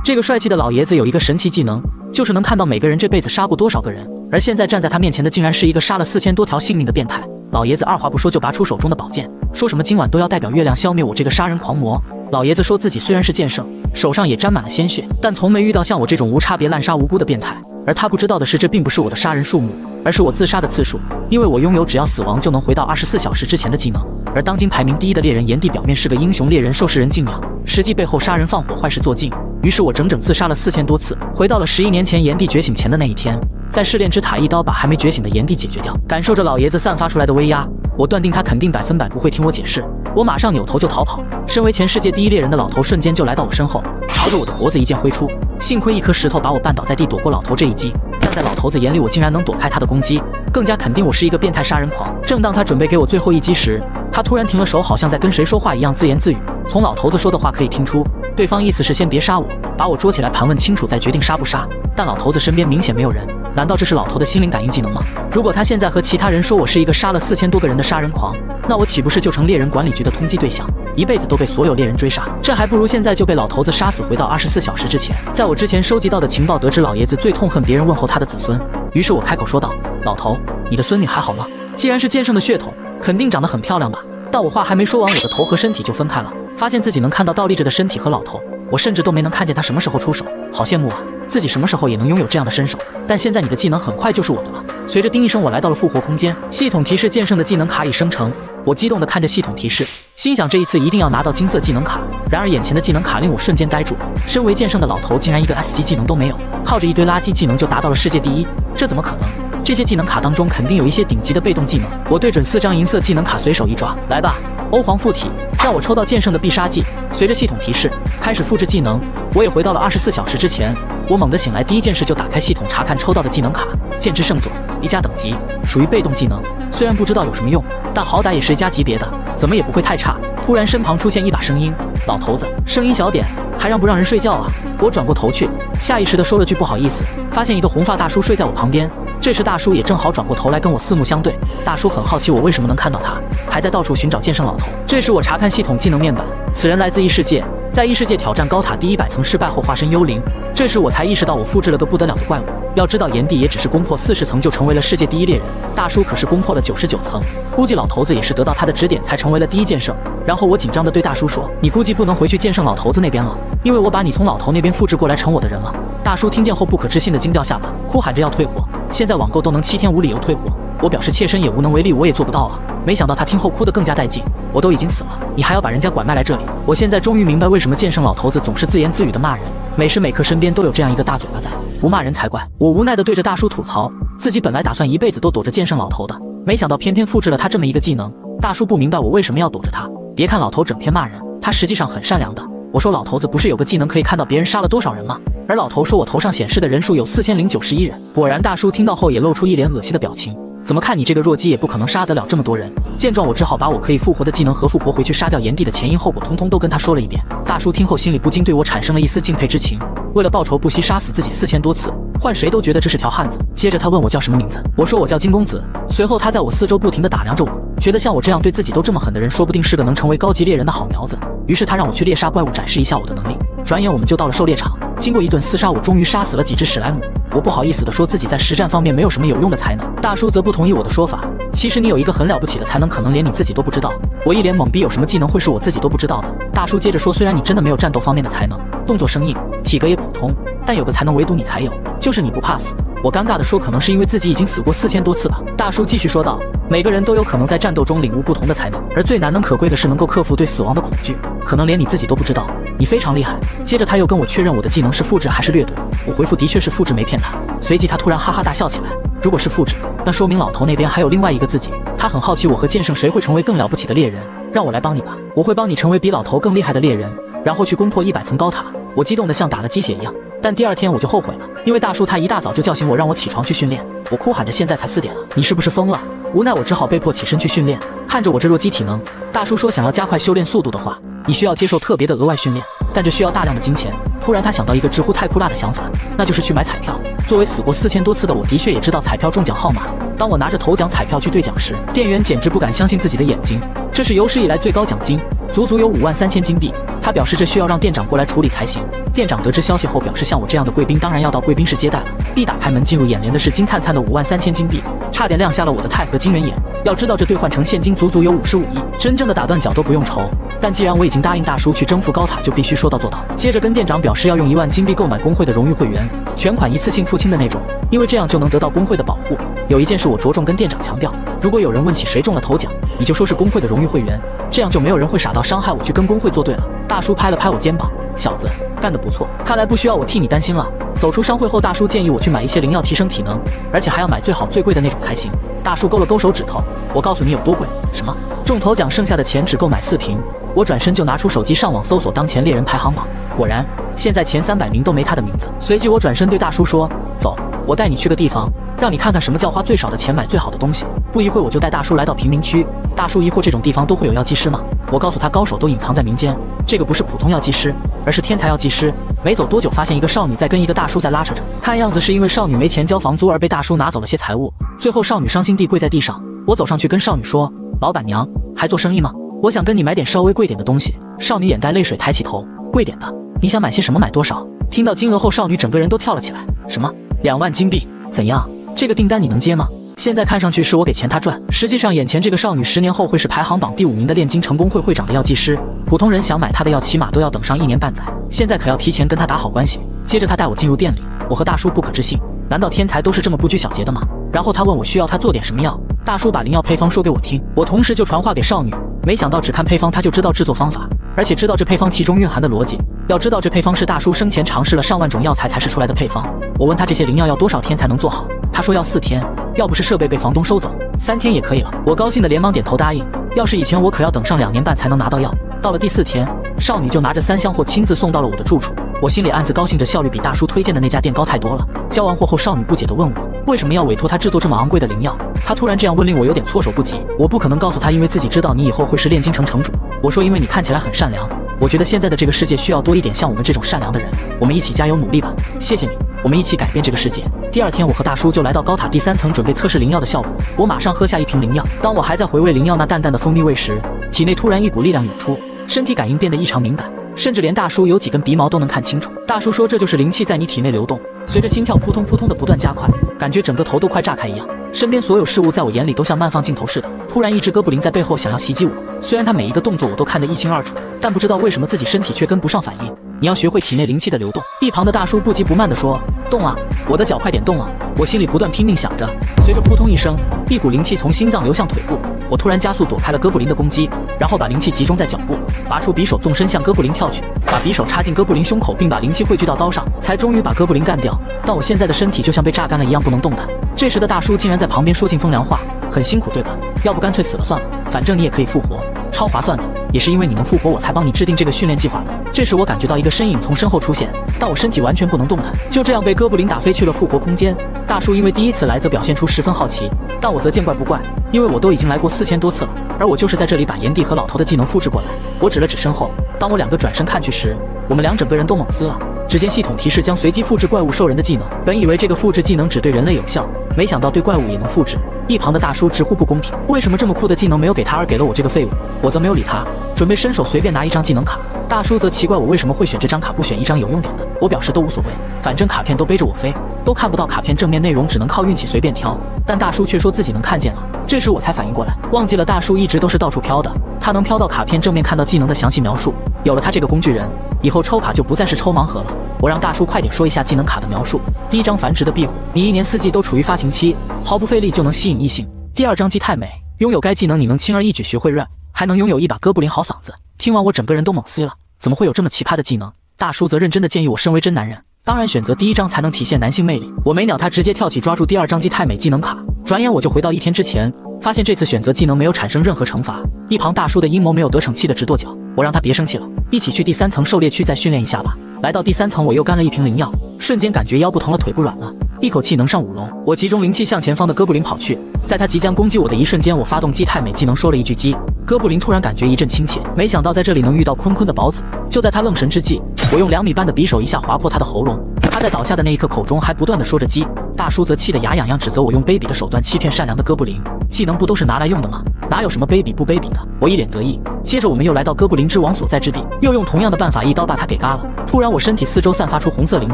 这个帅气的老爷子有一个神奇技能，就是能看到每个人这辈子杀过多少个人，而现在站在他面前的竟然是一个杀了4000多条性命的变态。老爷子二话不说就拔出手中的宝剑，说什么今晚都要代表月亮消灭我这个杀人狂魔。老爷子说自己虽然是剑圣，手上也沾满了鲜血，但从没遇到像我这种无差别滥杀无辜的变态。而他不知道的是，这并不是我的杀人数目，而是我自杀的次数，因为我拥有只要死亡就能回到24小时之前的技能。而当今排名第一的猎人炎帝表面是个英雄猎人，受世人敬仰，实际背后杀人放火坏事做尽。于是我整整自杀了4000多次，回到了11年前炎帝觉醒前的那一天，在试炼之塔一刀把还没觉醒的炎帝解决掉。感受着老爷子散发出来的威压，我断定他肯定100%不会听我解释。我马上扭头就逃跑，身为全世界第一猎人的老头瞬间就来到我身后，朝着我的脖子一剑挥出。幸亏一颗石头把我绊倒在地，躲过老头这一击。但在老头子眼里，我竟然能躲开他的攻击，更加肯定我是一个变态杀人狂。正当他准备给我最后一击时，他突然停了手，好像在跟谁说话一样，自言自语。从老头子说的话可以听出，对方意思是先别杀我，把我捉起来盘问清楚再决定杀不杀。但老头子身边明显没有人，难道这是老头的心灵感应技能吗？如果他现在和其他人说我是一个杀了4000多个人的杀人狂，那我岂不是就成猎人管理局的通缉对象，一辈子都被所有猎人追杀？这还不如现在就被老头子杀死，回到24小时之前。在我之前收集到的情报得知，老爷子最痛恨别人问候他的子孙，于是我开口说道：“老头，你的孙女还好吗？既然是剑圣的血统，肯定长得很漂亮吧？”但我话还没说完，我的头和身体就分开了，发现自己能看到倒立着的身体和老头，我甚至都没能看见他什么时候出手，好羡慕啊！自己什么时候也能拥有这样的身手。但现在你的技能很快就是我的了。随着叮一声，我来到了复活空间，系统提示剑圣的技能卡已生成。我激动地看着系统提示，心想这一次一定要拿到金色技能卡。然而眼前的技能卡令我瞬间呆住，身为剑圣的老头竟然一个 S 级技能都没有，靠着一堆垃圾技能就达到了世界第一，这怎么可能？这些技能卡当中肯定有一些顶级的被动技能。我对准4张银色技能卡随手一抓，来吧，欧皇附体，让我抽到剑圣的必杀技。随着系统提示开始复制技能，我也回到了24小时之前。我猛地醒来，第一件事就打开系统查看抽到的技能卡，剑之圣佐1加等级，属于被动技能，虽然不知道有什么用，但好歹也是1加级别的，怎么也不会太差。突然身旁出现一把声音，老头子，声音小点，还让不让人睡觉啊？我转过头去，下意识地说了句不好意思，发现一个红发大叔睡在我旁边。这时大叔也正好转过头来跟我四目相对，大叔很好奇我为什么能看到他，还在到处寻找剑圣老头。这时我查看系统技能面板，此人来自异世界，在异世界挑战高塔第100层失败后化身幽灵。这时我才意识到我复制了个不得了的怪物。要知道炎帝也只是攻破40层就成为了世界第一猎人，大叔可是攻破了99层，估计老头子也是得到他的指点才成为了第一剑圣。然后我紧张地对大叔说，你估计不能回去剑圣老头子那边了，因为我把你从老头那边复制过来成我的人了。大叔听见后不可置信地惊掉下巴，哭喊着要退货，现在网购都能7天无理由退货。我表示切身也无能为力，我也做不到啊。没想到他听后哭得更加带劲，我都已经死了，你还要把人家拐卖来这里？我现在终于明白为什么剑圣老头子总是自言自语地骂人，每时每刻身边都有这样一个大嘴巴在，不骂人才怪。我无奈地对着大叔吐槽，自己本来打算一辈子都躲着剑圣老头的，没想到偏偏复制了他这么一个技能。大叔不明白我为什么要躲着他，别看老头整天骂人，他实际上很善良的。我说老头子不是有个技能可以看到别人杀了多少人吗？而老头说我头上显示的人数有4091人。果然大叔听到后也露出一脸恶心的表情，怎么看你这个弱鸡也不可能杀得了这么多人。见状我只好把我可以复活的技能和复活回去杀掉炎帝的前因后果通通都跟他说了一遍。大叔听后心里不禁对我产生了一丝敬佩之情，为了报仇不惜杀死自己4000多次，换谁都觉得这是条汉子。接着他问我叫什么名字，我说我叫金公子。随后他在我四周不停地打量着我，觉得像我这样对自己都这么狠的人说不定是个能成为高级猎人的好苗子，于是他让我去猎杀怪物展示一下我的能力。转眼我们就到了狩猎场，经过一顿厮杀，我终于杀死了几只史莱姆。我不好意思地说自己在实战方面没有什么有用的才能，大叔则不同意我的说法，其实你有一个很了不起的才能，可能连你自己都不知道。我一脸懵逼，有什么技能会是我自己都不知道的？大叔接着说，虽然你真的没有战斗方面的才能，动作生硬，体格也普通，但有个才能唯独你才有，就是你不怕死。我尴尬地说，可能是因为自己已经死过4000多次吧。大叔继续说道，每个人都有可能在战斗中领悟不同的才能，而最难能可贵的是能够克服对死亡的恐惧，可能连你自己都不知道，你非常厉害。接着他又跟我确认我的技能是复制还是掠夺，我回复的确是复制，没骗他。随即他突然哈哈大笑起来，如果是复制，那说明老头那边还有另外一个自己。他很好奇我和剑圣谁会成为更了不起的猎人，让我来帮你吧，我会帮你成为比老头更厉害的猎人，然后去攻破100层高塔。我激动得像打了鸡血一样，但第二天我就后悔了，因为大叔他一大早就叫醒我，让我起床去训练。我哭喊着现在才4点了，你是不是疯了？无奈我只好被迫起身去训练。看着我这弱鸡体能，大叔说想要加快修炼速度的话，你需要接受特别的额外训练，但这需要大量的金钱。突然他想到一个直呼太酷辣的想法，那就是去买彩票。作为死过4000多次的我，的确也知道彩票中奖号码。当我拿着头奖彩票去兑奖时，店员简直不敢相信自己的眼睛，这是有史以来最高奖金，足足有53000金币。他表示这需要让店长过来处理才行。店长得知消息后表示，像我这样的贵宾当然要到贵宾室接待了。一打开门，进入眼帘的是金灿灿的53000金币，差点亮瞎了我的钛合金人眼。要知道这兑换成现金足足有55亿，真正的打断脚都不用愁。但既然我已经答应大叔去征服高塔，就必须说到做到。接着跟店长表示要用1万金币购买工会的荣誉会员，全款一次性付清的那种，因为这样就能得到工会的保护。有一件事我着重跟店长强调，如果有人问起谁中了头奖，你就说是工会的荣誉会员，这样就没有人会傻到伤害我去跟工会作对了。大叔拍了拍我肩膀，小子，干得不错，看来不需要我替你担心了。走出商会后，大叔建议我去买一些灵药提升体能，而且还要买最好最贵的那种才行。大叔勾了勾手指头，我告诉你有多贵。什么？中头奖剩下的钱只够买4瓶。我转身就拿出手机上网搜索当前猎人排行榜，果然现在前300名都没他的名字。随即我转身对大叔说，走，我带你去个地方，让你看看什么叫花最少的钱买最好的东西。不一会我就带大叔来到贫民区。大叔疑惑，这种地方都会有药剂师吗？我告诉他，高手都隐藏在民间，这个不是普通药剂师，而是天才药剂师。没走多久，发现一个少女在跟一个大叔在拉扯着，看样子是因为少女没钱交房租而被大叔拿走了些财物。最后少女伤心地跪在地上，我走上去跟少女说，老板娘，还做生意吗？我想跟你买点稍微贵点的东西。少女眼带泪水抬起头，贵点的？你想买些什么？买多少？听到金额后，少女整个人都跳了起来。什么？2万金币？怎样？这个订单你能接吗？现在看上去是我给钱她赚，实际上眼前这个少女10年后会是排行榜第5名的炼金成功会会长的药剂师。普通人想买她的药起码都要等上1年半载，现在可要提前跟她打好关系。接着她带我进入店里，我和大叔不可置信，难道天才都是这么不拘小节的吗？然后他问我需要他做点什么药，大叔把灵药配方说给我听，我同时就传话给少女。没想到只看配方他就知道制作方法，而且知道这配方其中蕴含的逻辑。要知道这配方是大叔生前尝试了上万种药材才试出来的配方。我问他这些灵药要多少天才能做好，他说要4天，要不是设备被房东收走，3天也可以了。我高兴的连忙点头答应，要是以前我可要等上2年半才能拿到药。到了第4天，少女就拿着3箱货亲自送到了我的住处，我心里暗自高兴着，效率比大叔推荐的那家店高太多了。交完货后，少女不解地问我为什么要委托他制作这么昂贵的灵药。他突然这样问令我有点措手不及，我不可能告诉他，因为自己知道你以后会是炼金城城主。我说因为你看起来很善良，我觉得现在的这个世界需要多一点像我们这种善良的人，我们一起加油努力吧。谢谢你，我们一起改变这个世界。第2天，我和大叔就来到高塔第3层，准备测试灵药的效果。我马上喝下1瓶灵药，当我还在回味灵药那淡淡的蜂蜜味时，体内突然一股力量涌出，身体感应变得异常敏感，甚至连大叔有几根鼻毛都能看清楚。大叔说这就是灵气在你体内流动，随着心跳扑通扑通的不断加快，感觉整个头都快炸开一样。身边所有事物在我眼里都像慢放镜头似的。突然一只哥布林在背后想要袭击我，虽然他每一个动作我都看得一清二楚，但不知道为什么自己身体却跟不上反应。你要学会体内灵气的流动。一旁的大叔不急不慢地说，动啊，我的脚快点动啊。我心里不断拼命想着，随着扑通一声，一股灵气从心脏流向腿部，我突然加速躲开了哥布林的攻击，然后把灵气集中在脚部，拔出匕首纵身向哥布林跳去，把匕首插进哥布林胸口，并把灵气汇聚到刀上，才终于把哥布林干掉。但我现在的身体就像被榨干了一样，不能动弹。这时的大叔竟然在旁边说尽风凉话，很辛苦对吧？要不干脆死了算了，反正你也可以复活，超划算的。也是因为你能复活，我才帮你制定这个训练计划的。这时我感觉到一个身影从身后出现，但我身体完全不能动弹，就这样被哥布林打飞去了复活空间。大叔因为第一次来则表现出十分好奇，但我则见怪不怪，因为我都已经来过4000多次了，而我就是在这里把炎帝和老头的技能复制过来。我指了指身后，当我2个转身看去时，我们2整个人都懵死了。只见系统提示将随机复制怪物兽人的技能，本以为这个复制技能只对人类有效，没想到对怪物也能复制。一旁的大叔直呼不公平，为什么这么酷的技能没有给他而给了我这个废物？我则没有理他，准备伸手随便拿一张技能卡。大叔则奇怪我为什么会选这张卡，不选一张有用点的。我表示都无所谓，反正卡片都背着我飞，都看不到卡片正面内容，只能靠运气随便挑。但大叔却说自己能看见了。这时我才反应过来，忘记了大叔一直都是到处飘的，他能飘到卡片正面看到技能的详细描述。有了他这个工具人，以后抽卡就不再是抽盲盒了。我让大叔快点说一下技能卡的描述。第1张繁殖的壁虎，你1年4季都处于发情期，毫不费力就能吸引异性。第2张鸡太美，拥有该技能你能轻而易举学会 rap， 还能拥有一把哥布林好嗓子。听完我整个人都懵死了，怎么会有这么奇葩的技能？大叔则认真的建议我身为真男人，当然选择第1张才能体现男性魅力。我没鸟他，直接跳起抓住第2张鸡太美技能卡。转眼我就回到1天之前，发现这次选择技能没有产生任何惩罚。一旁大叔的阴谋没有得逞，气得直跺脚。我让他别生气了，一起去第3层狩猎区再训练一下吧。来到第3层，我又干了1瓶灵药，瞬间感觉腰不疼了，腿不软了，一口气能上5楼。我集中灵气向前方的哥布林跑去，在他即将攻击我的一瞬间，我发动鸡太美技能说了一句鸡，哥布林突然感觉一阵亲切，没想到在这里能遇到坤坤的宝子。就在他愣神之际，我用2米半的匕首一下划破他的喉咙，他他在倒下的那一刻口中还不断的说着鸡，大叔则气得牙痒痒，指责我用卑鄙的手段欺骗善良的哥布林。技能不都是拿来用的吗？哪有什么卑鄙不卑鄙的？我一脸得意。接着我们又来到哥布林之王所在之地，又用同样的办法一刀把他给嘎了。突然我身体四周散发出红色灵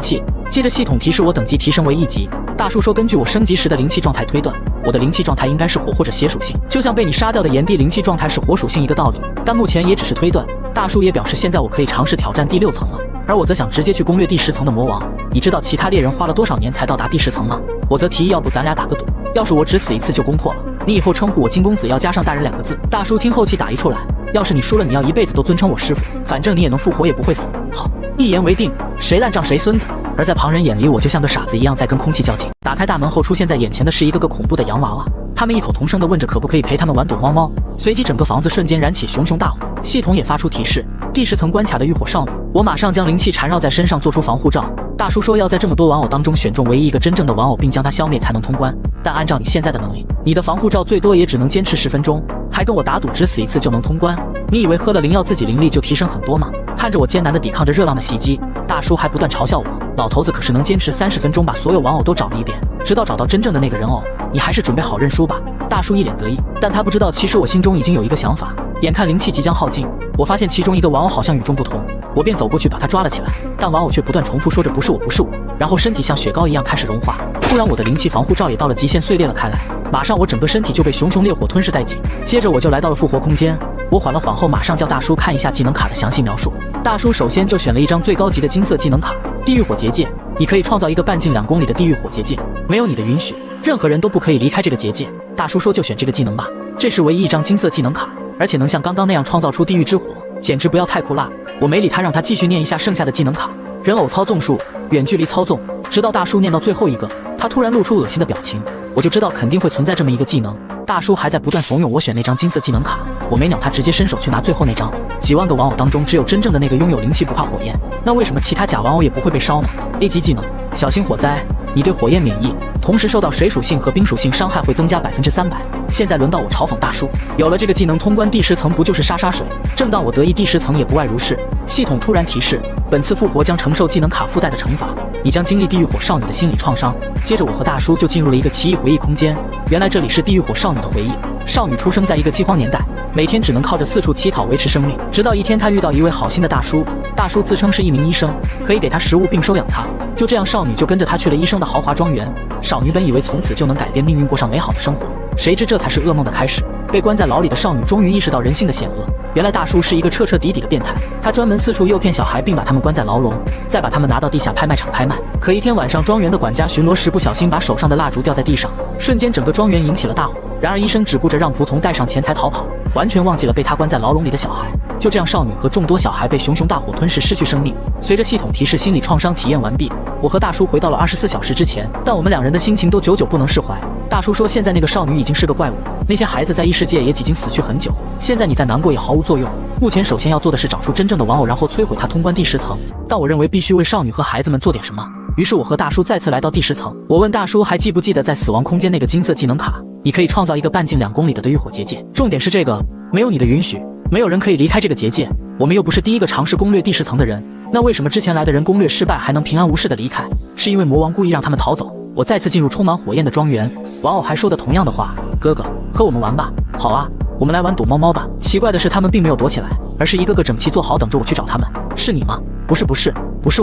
气，接着系统提示我等级提升为1级。大叔说根据我升级时的灵气状态推断，我的灵气状态应该是火或者血属性，就像被你杀掉的炎帝灵气状态是火属性一个道理。但目前也只是推断。大叔也表示现在我可以尝试挑战第6层了，而我则想直接去攻略第10层的魔王。你知道其他猎人花了多少年才到达第10层吗？我则提议要不咱俩打个赌，要是我只死一次就攻破了，你以后称呼我金公子要加上大人2个字。大叔听后气打一处来，要是你输了，你要一辈子都尊称我师傅，反正你也能复活，也不会死。好，一言为定，谁烂账谁孙子。而在旁人眼里，我就像个傻子一样在跟空气较劲。打开大门后，出现在眼前的是一个个恐怖的洋娃娃，他们异口同声地问着可不可以陪他们玩躲猫猫。随即整个房子瞬间燃起熊熊大火，系统也发出提示，第10层关卡的浴火少女。我马上将灵气缠绕在身上做出防护罩。大叔说要在这么多玩偶当中选中唯一一个真正的玩偶并将它消灭才能通关，但按照你现在的能力，你的防护罩最多也只能坚持10分钟，还跟我打赌只死一次就能通关。你以为喝了灵药自己灵力就提升很多吗？看着我艰难地抵抗着热浪的袭击，大叔还不断嘲笑我，老头子可是能坚持30分钟把所有玩偶都找了一遍，直到找到真正的那个人偶。你还是准备好认输吧。大叔一脸得意，但他不知道其实我心中已经有一个想法。眼看灵气即将耗尽，我发现其中一个玩偶好像与众不同，我便走过去把它抓了起来，但玩偶却不断重复说着不是我不是我，然后身体像雪糕一样开始融化。突然我的灵气防护罩也到了极限，碎裂了开来，马上我整个身体就被熊熊烈火吞噬殆尽。接着我就来到了复活空间，我缓了缓后马上叫大叔看一下技能卡的详细描述。大叔首先就选了一张最高级的金色技能卡，地狱火结界，你可以创造一个半径2公里的地狱火结界，没有你的允许，任何人都不可以离开这个结界。大叔说就选这个技能吧，这是唯一一张金色技能卡，而且能像刚刚那样创造出地狱之火，简直不要太酷辣。我没理他，让他继续念一下剩下的技能卡。人偶操纵术，远距离操纵，直到大叔念到最后一个，他突然露出恶心的表情，我就知道肯定会存在这么一个技能。大叔还在不断怂恿我选那张金色技能卡，我没鸟他，直接伸手去拿最后那张。几万个玩偶当中，只有真正的那个拥有灵气不怕火焰，那为什么其他假玩偶也不会被烧呢？ A 级技能，小心火灾，你对火焰免疫，同时受到水属性和冰属性伤害会增加300%。现在轮到我嘲讽大叔，有了这个技能，通关第10层不就是杀水？正当我得意，第10层也不外如是。系统突然提示，本次复活将承受技能卡附带的惩罚，你将经历地狱火少女的心理创伤。接着我和大叔就进入了一个奇异回忆空间，原来这里是地狱火少女的回忆。少女出生在一个饥荒年代，每天只能靠着四处乞讨维持生命，直到一天她遇到一位好心的大叔，大叔自称是一名医生，可以给她食物并收养她。就这样，少女就跟着他去了医生的豪华庄园。少女本以为从此就能改变命运，过上美好的生活，谁知这才是噩梦的开始。被关在牢里的少女终于意识到人性的险恶，原来大叔是一个彻彻底底的变态，他专门四处诱骗小孩，并把他们关在牢笼，再把他们拿到地下拍卖场拍卖。可一天晚上，庄园的管家巡逻时不小心把手上的蜡烛掉在地上，瞬间整个庄园引起了大火。然而医生只顾着让仆从带上钱财逃跑，完全忘记了被他关在牢笼里的小孩。就这样，少女和众多小孩被熊熊大火吞噬，失去生命。随着系统提示心理创伤体验完毕，我和大叔回到了24小时之前，但我们两人的心情都久久不能释怀。大叔说现在那个少女已经是个怪物，那些孩子在异世界也已经死去很久，现在你再难过也毫无作用。目前首先要做的是找出真正的玩偶，然后摧毁它，通关第10层。但我认为必须为少女和孩子们做点什么，于是我和大叔再次来到第10层。我问大叔还记不记得在死亡空间那个金色技能卡，你可以创造一个半径2公里的浴火结界，重点是这个没有你的允许，没有人可以离开这个结界。我们又不是第一个尝试攻略第10层的人，那为什么之前来的人攻略失败还能平安无事的离开？是因为魔王故意让他们逃走。我再次进入充满火焰的庄园，玩偶还说的同样的话，哥哥和我们玩吧。好啊，我们来玩躲猫猫吧。奇怪的是他们并没有躲起来，而是一个个整齐坐好等着我去找他们。是你吗？不是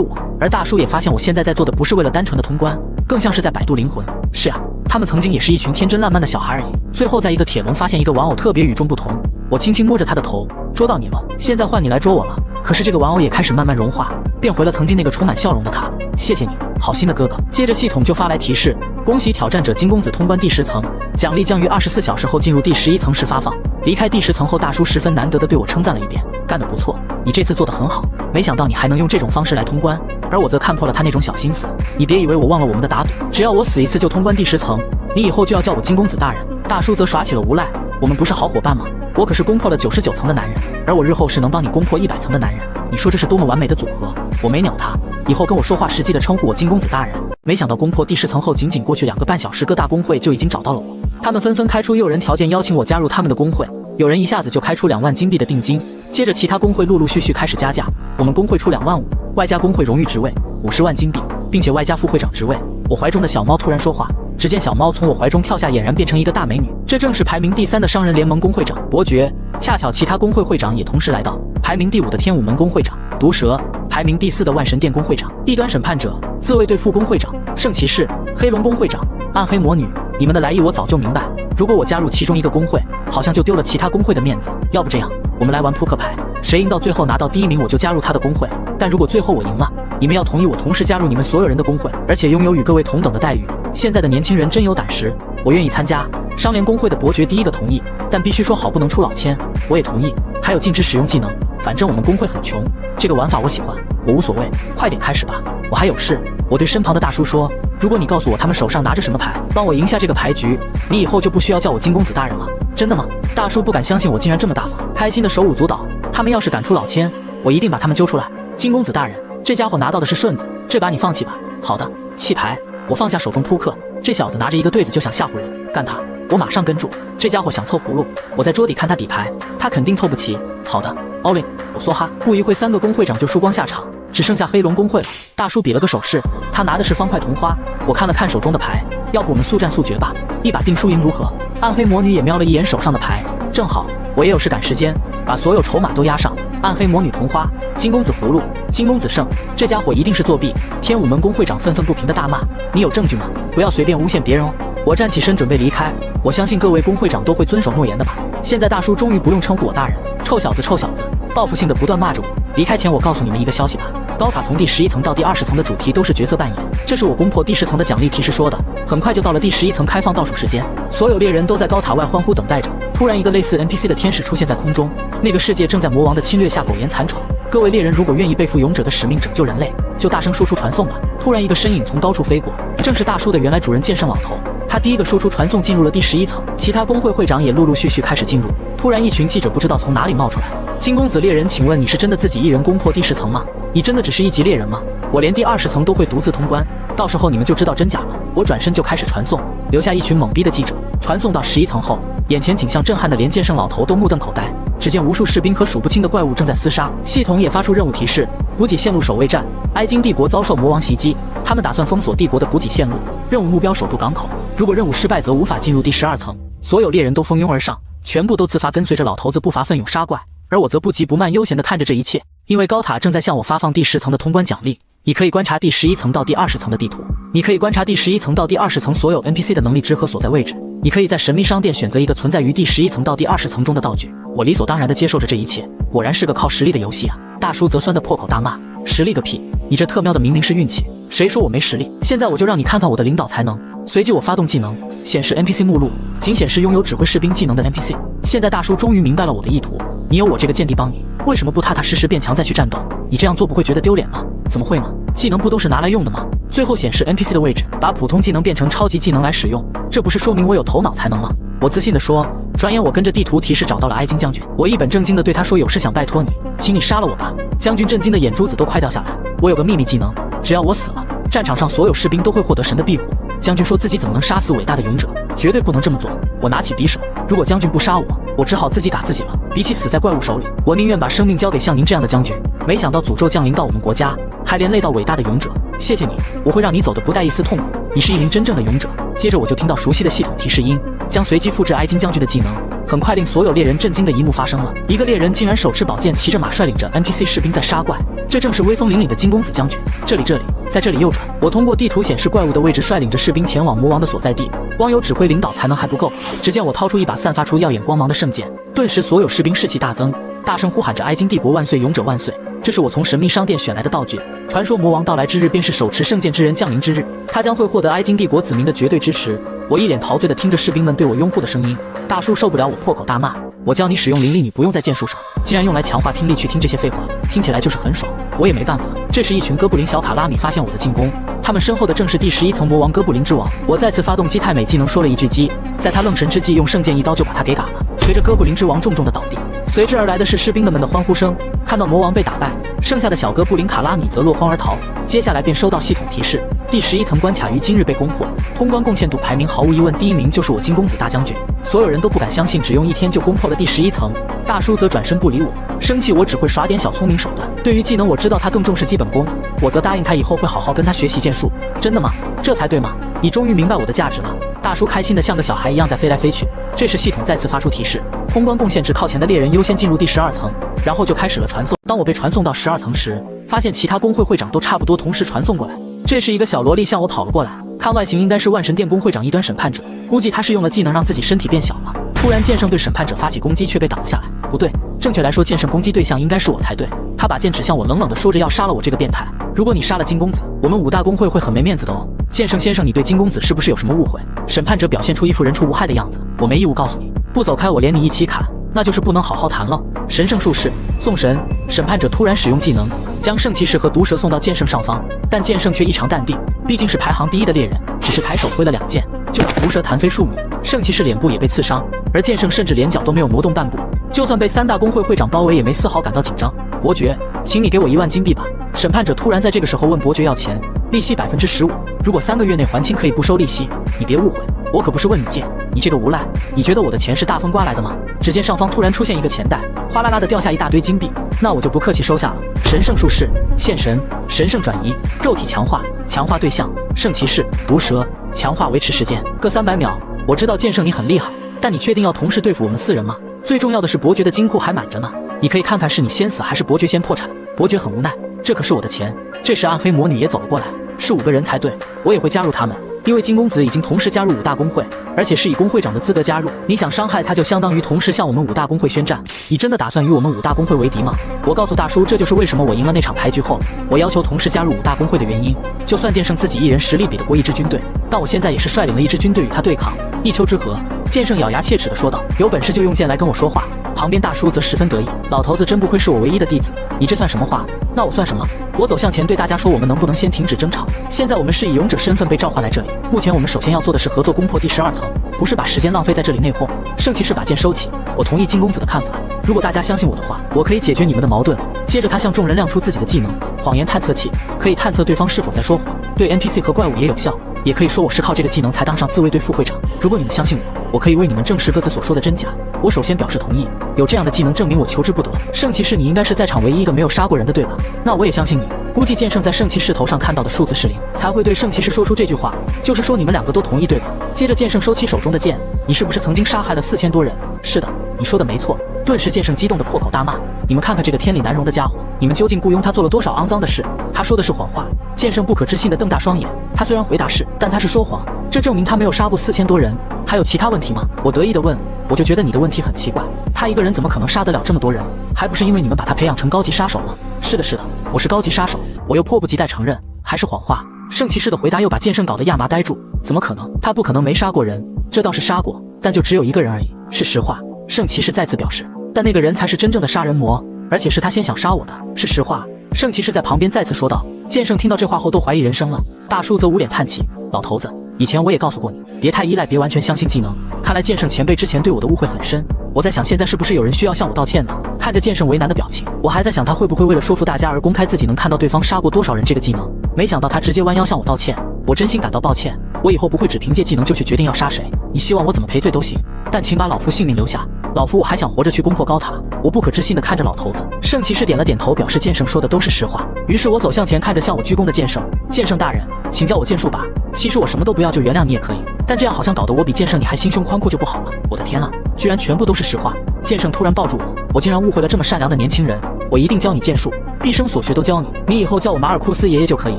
我。而大叔也发现我现在在做的不是为了单纯的通关，更像是在摆渡灵魂。是啊，他们曾经也是一群天真烂漫的小孩而已。最后在一个铁笼发现一个玩偶特别与众不同，我轻轻摸着他的头，捉到你了，现在换你来捉我了。可是这个玩偶也开始慢慢融化，变回了曾经那个充满笑容的他。谢谢你，好心的哥哥。接着系统就发来提示，恭喜挑战者金公子通关第10层，奖励将于24小时后进入第11层时发放。离开第10层后，大叔十分难得的对我称赞了一遍，干得不错，你这次做得很好，没想到你还能用这种方式来通关。而我则看破了他那种小心思，你别以为我忘了我们的打赌，只要我死一次就通关第10层，你以后就要叫我金公子大人。大叔则耍起了无赖，我们不是好伙伴吗？我可是攻破了99层的男人，而我日后是能帮你攻破100层的男人，你说这是多么完美的组合？我没鸟他，以后跟我说话实际的称呼我金公子大人。没想到攻破第10层后，仅仅过去2个半小时，各大工会就已经找到了我，他们纷纷开出诱人条件，邀请我加入他们的工会。有人一下子就开出2万金币的定金，接着其他工会陆陆续续开始加价，我们工会出2万5，外加工会荣誉职位50万金币，并且外加副会长职位。我怀中的小猫突然说话，只见小猫从我怀中跳下，俨然变成一个大美女。这正是排名第3的商人联盟工会长伯爵。恰巧其他工会会长也同时来到，排名第5的天武门工会长毒蛇，排名第4的万神殿工会长异端审判者，自卫队副工会长圣骑士，黑龙工会长暗黑魔女。你们的来意我早就明白，如果我加入其中一个工会，好像就丢了其他工会的面子。要不这样，我们来玩扑克牌，谁赢到最后拿到第1名，我就加入他的工会。但如果最后我赢了，你们要同意我同时加入你们所有人的工会，而且拥有与各位同等的待遇。现在的年轻人真有胆识，我愿意参加。商联工会的伯爵第一个同意，但必须说好不能出老千。我也同意，还有禁止使用技能，反正我们工会很穷，这个玩法我喜欢，我无所谓。快点开始吧，我还有事。我对身旁的大叔说，如果你告诉我他们手上拿着什么牌，帮我赢下这个牌局，你以后就不需要叫我金公子大人了。真的吗？大叔不敢相信我竟然这么大方，开心的手舞足蹈。他们要是敢出老千，我一定把他们揪出来。金公子大人，这家伙拿到的是顺子，这把你放弃吧。好的，弃牌。我放下手中扑克，这小子拿着一个对子就想吓唬人，干他！我马上跟住，这家伙想凑葫芦，我在桌底看他底牌，他肯定凑不齐。好的 ，all in， 我梭哈。不一会3个工会长就输光下场，只剩下黑龙工会了。大叔比了个手势，他拿的是方块同花。我看了看手中的牌，要不我们速战速决吧，一把定输赢如何？暗黑魔女也瞄了一眼手上的牌，正好我也有事赶时间，把所有筹码都压上。暗黑魔女同花，金公子葫芦，金公子胜，这家伙一定是作弊。天武门工会长愤愤不平地大骂：你有证据吗？不要随便诬陷别人哦。我站起身准备离开，我相信各位工会长都会遵守诺言的吧。现在大叔终于不用称呼我大人，臭小子臭小子，报复性的不断骂着我。离开前我告诉你们一个消息吧，高塔从第11层到第20层的主题都是角色扮演，这是我攻破第10层的奖励提示说的。很快就到了第11层开放倒数时间，所有猎人都在高塔外欢呼等待着。突然一个类似 NPC 的天使出现在空中，那个世界正在魔王的侵略下苟延残喘。各位猎人如果愿意背负勇者的使命拯救人类，就大声说出传送吧。突然一个身影从高处飞过，正是大叔的原来主人剑圣老头。他第一个说出传送进入了第11层，其他工会会长也陆陆续续开始进入。突然一群记者不知道从哪里冒出来，金公子猎人，请问你是真的自己一人攻破第10层吗？你真的只是1级猎人吗？我连第20层都会独自通关，到时候你们就知道真假了。我转身就开始传送，留下一群懵逼的记者。传送到11层后，眼前景象震撼的连剑圣老头都目瞪口呆。只见无数士兵和数不清的怪物正在厮杀，系统也发出任务提示：补给线路守卫战，埃金帝国遭受魔王袭击，他们打算封锁帝国的补给线路，任务目标守住港口。如果任务失败，则无法进入第12层。所有猎人都蜂拥而上，全部都自发跟随着老头子步伐奋勇杀怪，而我则不急不慢悠闲地看着这一切，因为高塔正在向我发放第10层的通关奖励。你可以观察第11层到第20层的地图，你可以观察第11层到第20层所有 NPC 的能力值和所在位置，你可以在神秘商店选择一个存在于第11层到第20层中的道具。我理所当然地接受着这一切，果然是个靠实力的游戏啊！大叔则酸得破口大骂：实力个屁！你这特喵的明明是运气，谁说我没实力？现在我就让你看看我的领导才能。随即我发动技能，显示 NPC 目录，仅显示拥有指挥士兵技能的 NPC。现在大叔终于明白了我的意图，你有我这个间谍帮你，为什么不踏踏实实变强再去战斗？你这样做不会觉得丢脸吗？怎么会呢？技能不都是拿来用的吗？最后显示 NPC 的位置，把普通技能变成超级技能来使用，这不是说明我有头脑才能吗？我自信地说。转眼我跟着地图提示找到了埃金将军，我一本正经地对他说：有事想拜托你，请你杀了我吧。将军震惊的眼珠子都快掉下来。我有个秘密技能，只要我死了，战场上所有士兵都会获得神的庇护。将军说自己怎么能杀死伟大的勇者，绝对不能这么做。我拿起匕首，如果将军不杀我，我只好自己打自己了。比起死在怪物手里，我宁愿把生命交给像您这样的将军。没想到诅咒降临到我们国家，还连累到伟大的勇者。谢谢你，我会让你走得不带一丝痛苦。你是一名真正的勇者。接着我就听到熟悉的系统提示音，将随机复制埃金将军的技能。很快令所有猎人震惊的一幕发生了，一个猎人竟然手持宝剑，骑着马，率领着 NPC 士兵在杀怪。这正是威风凛凛的金公子将军。这里，在这里右转。我通过地图显示怪物的位置，率领着士兵前往魔王的所在地。光有指挥领导才能还不够，只见我掏出一把散发出耀眼光芒的圣剑，顿时所有士兵士气大增，大声呼喊着：埃金帝国万岁，勇者万岁！这是我从神秘商店选来的道具。传说魔王到来之日，便是手持圣剑之人降临之日，他将会获得埃金帝国子民的绝对支持。我一脸陶醉地听着士兵们对我拥护的声音。大叔受不了我破口大骂：我教你使用灵力，你不用在剑术上，竟然用来强化听力，去听这些废话，听起来就是很爽。我也没办法，这时一群哥布林小卡拉米发现我的进攻，他们身后的正是第11层魔王哥布林之王。我再次发动击太美技能，说了一句击，在他愣神之际，用圣剑一刀就把他给打了。随着哥布林之王重重的倒地，随之而来的是士兵们的欢呼声。看到魔王被打败，剩下的小哥布林卡拉米则落荒而逃。接下来便收到系统提示，第11层关卡于今日被攻破，通关贡献度排名毫无疑问第一名就是我金公子大将军。所有人都不敢相信，只用1天就攻破了第11层。大叔则转身不理我，生气我只会耍点小聪明手段。对于技能我知道他更重视基本功，我则答应他以后会好好跟他学习剑术。真的吗？这才对嘛！你终于明白我的价值了。大叔开心的像个小孩一样在飞来飞去。这时系统再次发出提示，通关贡献值靠前的猎人优先进入第12层，然后就开始了传送。当我被传送到12层时，发现其他工会会长都差不多同时传送过来。这时一个小萝莉向我跑了过来，看外形应该是万神殿工会长一端审判者，估计他是用了技能让自己身体变小了。突然剑圣对审判者发起攻击，却被挡了下来。不对，正确来说剑圣攻击对象应该是我才对。他把剑指向我，冷冷地说着要杀了我这个变态。如果你杀了金公子，我们5大工会会很没面子的哦。剑圣先生，你对金公子是不是有什么误会？审判者表现出一副人畜无害的样子，我没义务告诉你，不走开我连你一起砍，那就是不能好好谈了。神圣术士送神，审判者突然使用技能，将圣骑士和毒蛇送到剑圣上方，但剑圣却异常淡定，毕竟是排行第1的猎人，只是抬手挥了2剑，就让毒蛇弹飞数米，圣骑士脸部也被刺伤，而剑圣甚至连脚都没有挪动半步，就算被3大工会会长包围，也没丝毫感到紧张。伯爵，请你给我1万金币吧。审判者突然在这个时候问伯爵要钱，利息15%，如果3个月内还清可以不收利息。你别误会，我可不是问你借，你这个无赖，你觉得我的钱是大风刮来的吗？只见上方突然出现一个钱袋，哗啦啦的掉下一大堆金币，那我就不客气收下了。神圣术士现神，神圣转移，肉体强化，强化对象，圣骑士毒蛇，强化维持时间各300秒。我知道剑圣你很厉害，但你确定要同时对付我们4人吗？最重要的是伯爵的金库还满着呢，你可以看看是你先死还是伯爵先破产。伯爵很无奈，这可是我的钱。这时暗黑魔女也走了过来，是5个人才对，我也会加入他们，因为金公子已经同时加入5大工会，而且是以工会长的资格加入。你想伤害他，就相当于同时向我们5大工会宣战。你真的打算与我们5大工会为敌吗？我告诉大叔，这就是为什么我赢了那场牌局后，我要求同时加入5大工会的原因。就算剑圣自己一人实力比得过一支军队，但我现在也是率领了一支军队与他对抗。一丘之貉，剑圣咬牙切齿地说道：“有本事就用剑来跟我说话。”旁边大叔则十分得意，老头子真不愧是我唯一的弟子，你这算什么话？那我算什么？我走向前对大家说，我们能不能先停止争吵？现在我们是以勇者身份被召唤来这里，目前我们首先要做的是合作攻破第12层，不是把时间浪费在这里内讧。圣骑士把剑收起，我同意金公子的看法，如果大家相信我的话，我可以解决你们的矛盾。接着他向众人亮出自己的技能谎言探测器，可以探测对方是否在说谎，对 NPC 和怪物也有效，也可以说我是靠这个技能才当上自卫队副会长。如果你们相信我可以为你们证实各自所说的真假。我首先表示同意，有这样的技能证明我求之不得。圣骑士，你应该是在场唯一一个没有杀过人的对吧？那我也相信你。估计剑圣在圣骑士头上看到的数字是0，才会对圣骑士说出这句话，就是说你们2个都同意对吧？接着剑圣收起手中的剑，你是不是曾经杀害了4000多人？是的，你说的没错。顿时剑圣激动地破口大骂，你们看看这个天理难容的家伙，你们究竟雇佣他做了多少肮脏的事？他说的是谎话。剑圣不可置信地瞪大双眼，他虽然回答是，但他是说谎，这证明他没有杀过4000多人。还有其他问题吗？我得意地问。我就觉得你的问题很奇怪，他一个人怎么可能杀得了这么多人？还不是因为你们把他培养成高级杀手吗？是的，是的，我是高级杀手。我又迫不及待承认，还是谎话。圣骑士的回答又把剑圣搞得亚麻呆住。怎么可能？他不可能没杀过人，这倒是杀过，但就只有1个人而已，是实话。圣骑士再次表示，但那个人才是真正的杀人魔，而且是他先想杀我的，是实话。圣骑士在旁边再次说道。剑圣听到这话后都怀疑人生了，大叔则捂脸叹气，老头子，以前我也告诉过你，别太依赖，别完全相信技能。看来剑圣前辈之前对我的误会很深，我在想现在是不是有人需要向我道歉呢？看着剑圣为难的表情，我还在想他会不会为了说服大家而公开自己能看到对方杀过多少人这个技能，没想到他直接弯腰向我道歉，我真心感到抱歉，我以后不会只凭借技能就去决定要杀谁，你希望我怎么赔罪都行，但请把老夫性命留下，老夫我还想活着去攻破高塔。我不可置信地看着老头子，圣骑士点了点头，表示剑圣说的都是实话。于是我走向前，看着向我鞠躬的剑圣，剑圣大人，请叫我剑术吧，其实我什么都不要，就原谅你也可以，但这样好像搞得我比剑圣你还心胸宽阔就不好了。我的天啊，居然全部都是实话！剑圣突然抱住我，我竟然误会了这么善良的年轻人，我一定教你剑术，毕生所学都教你，你以后叫我马尔库斯爷爷就可以。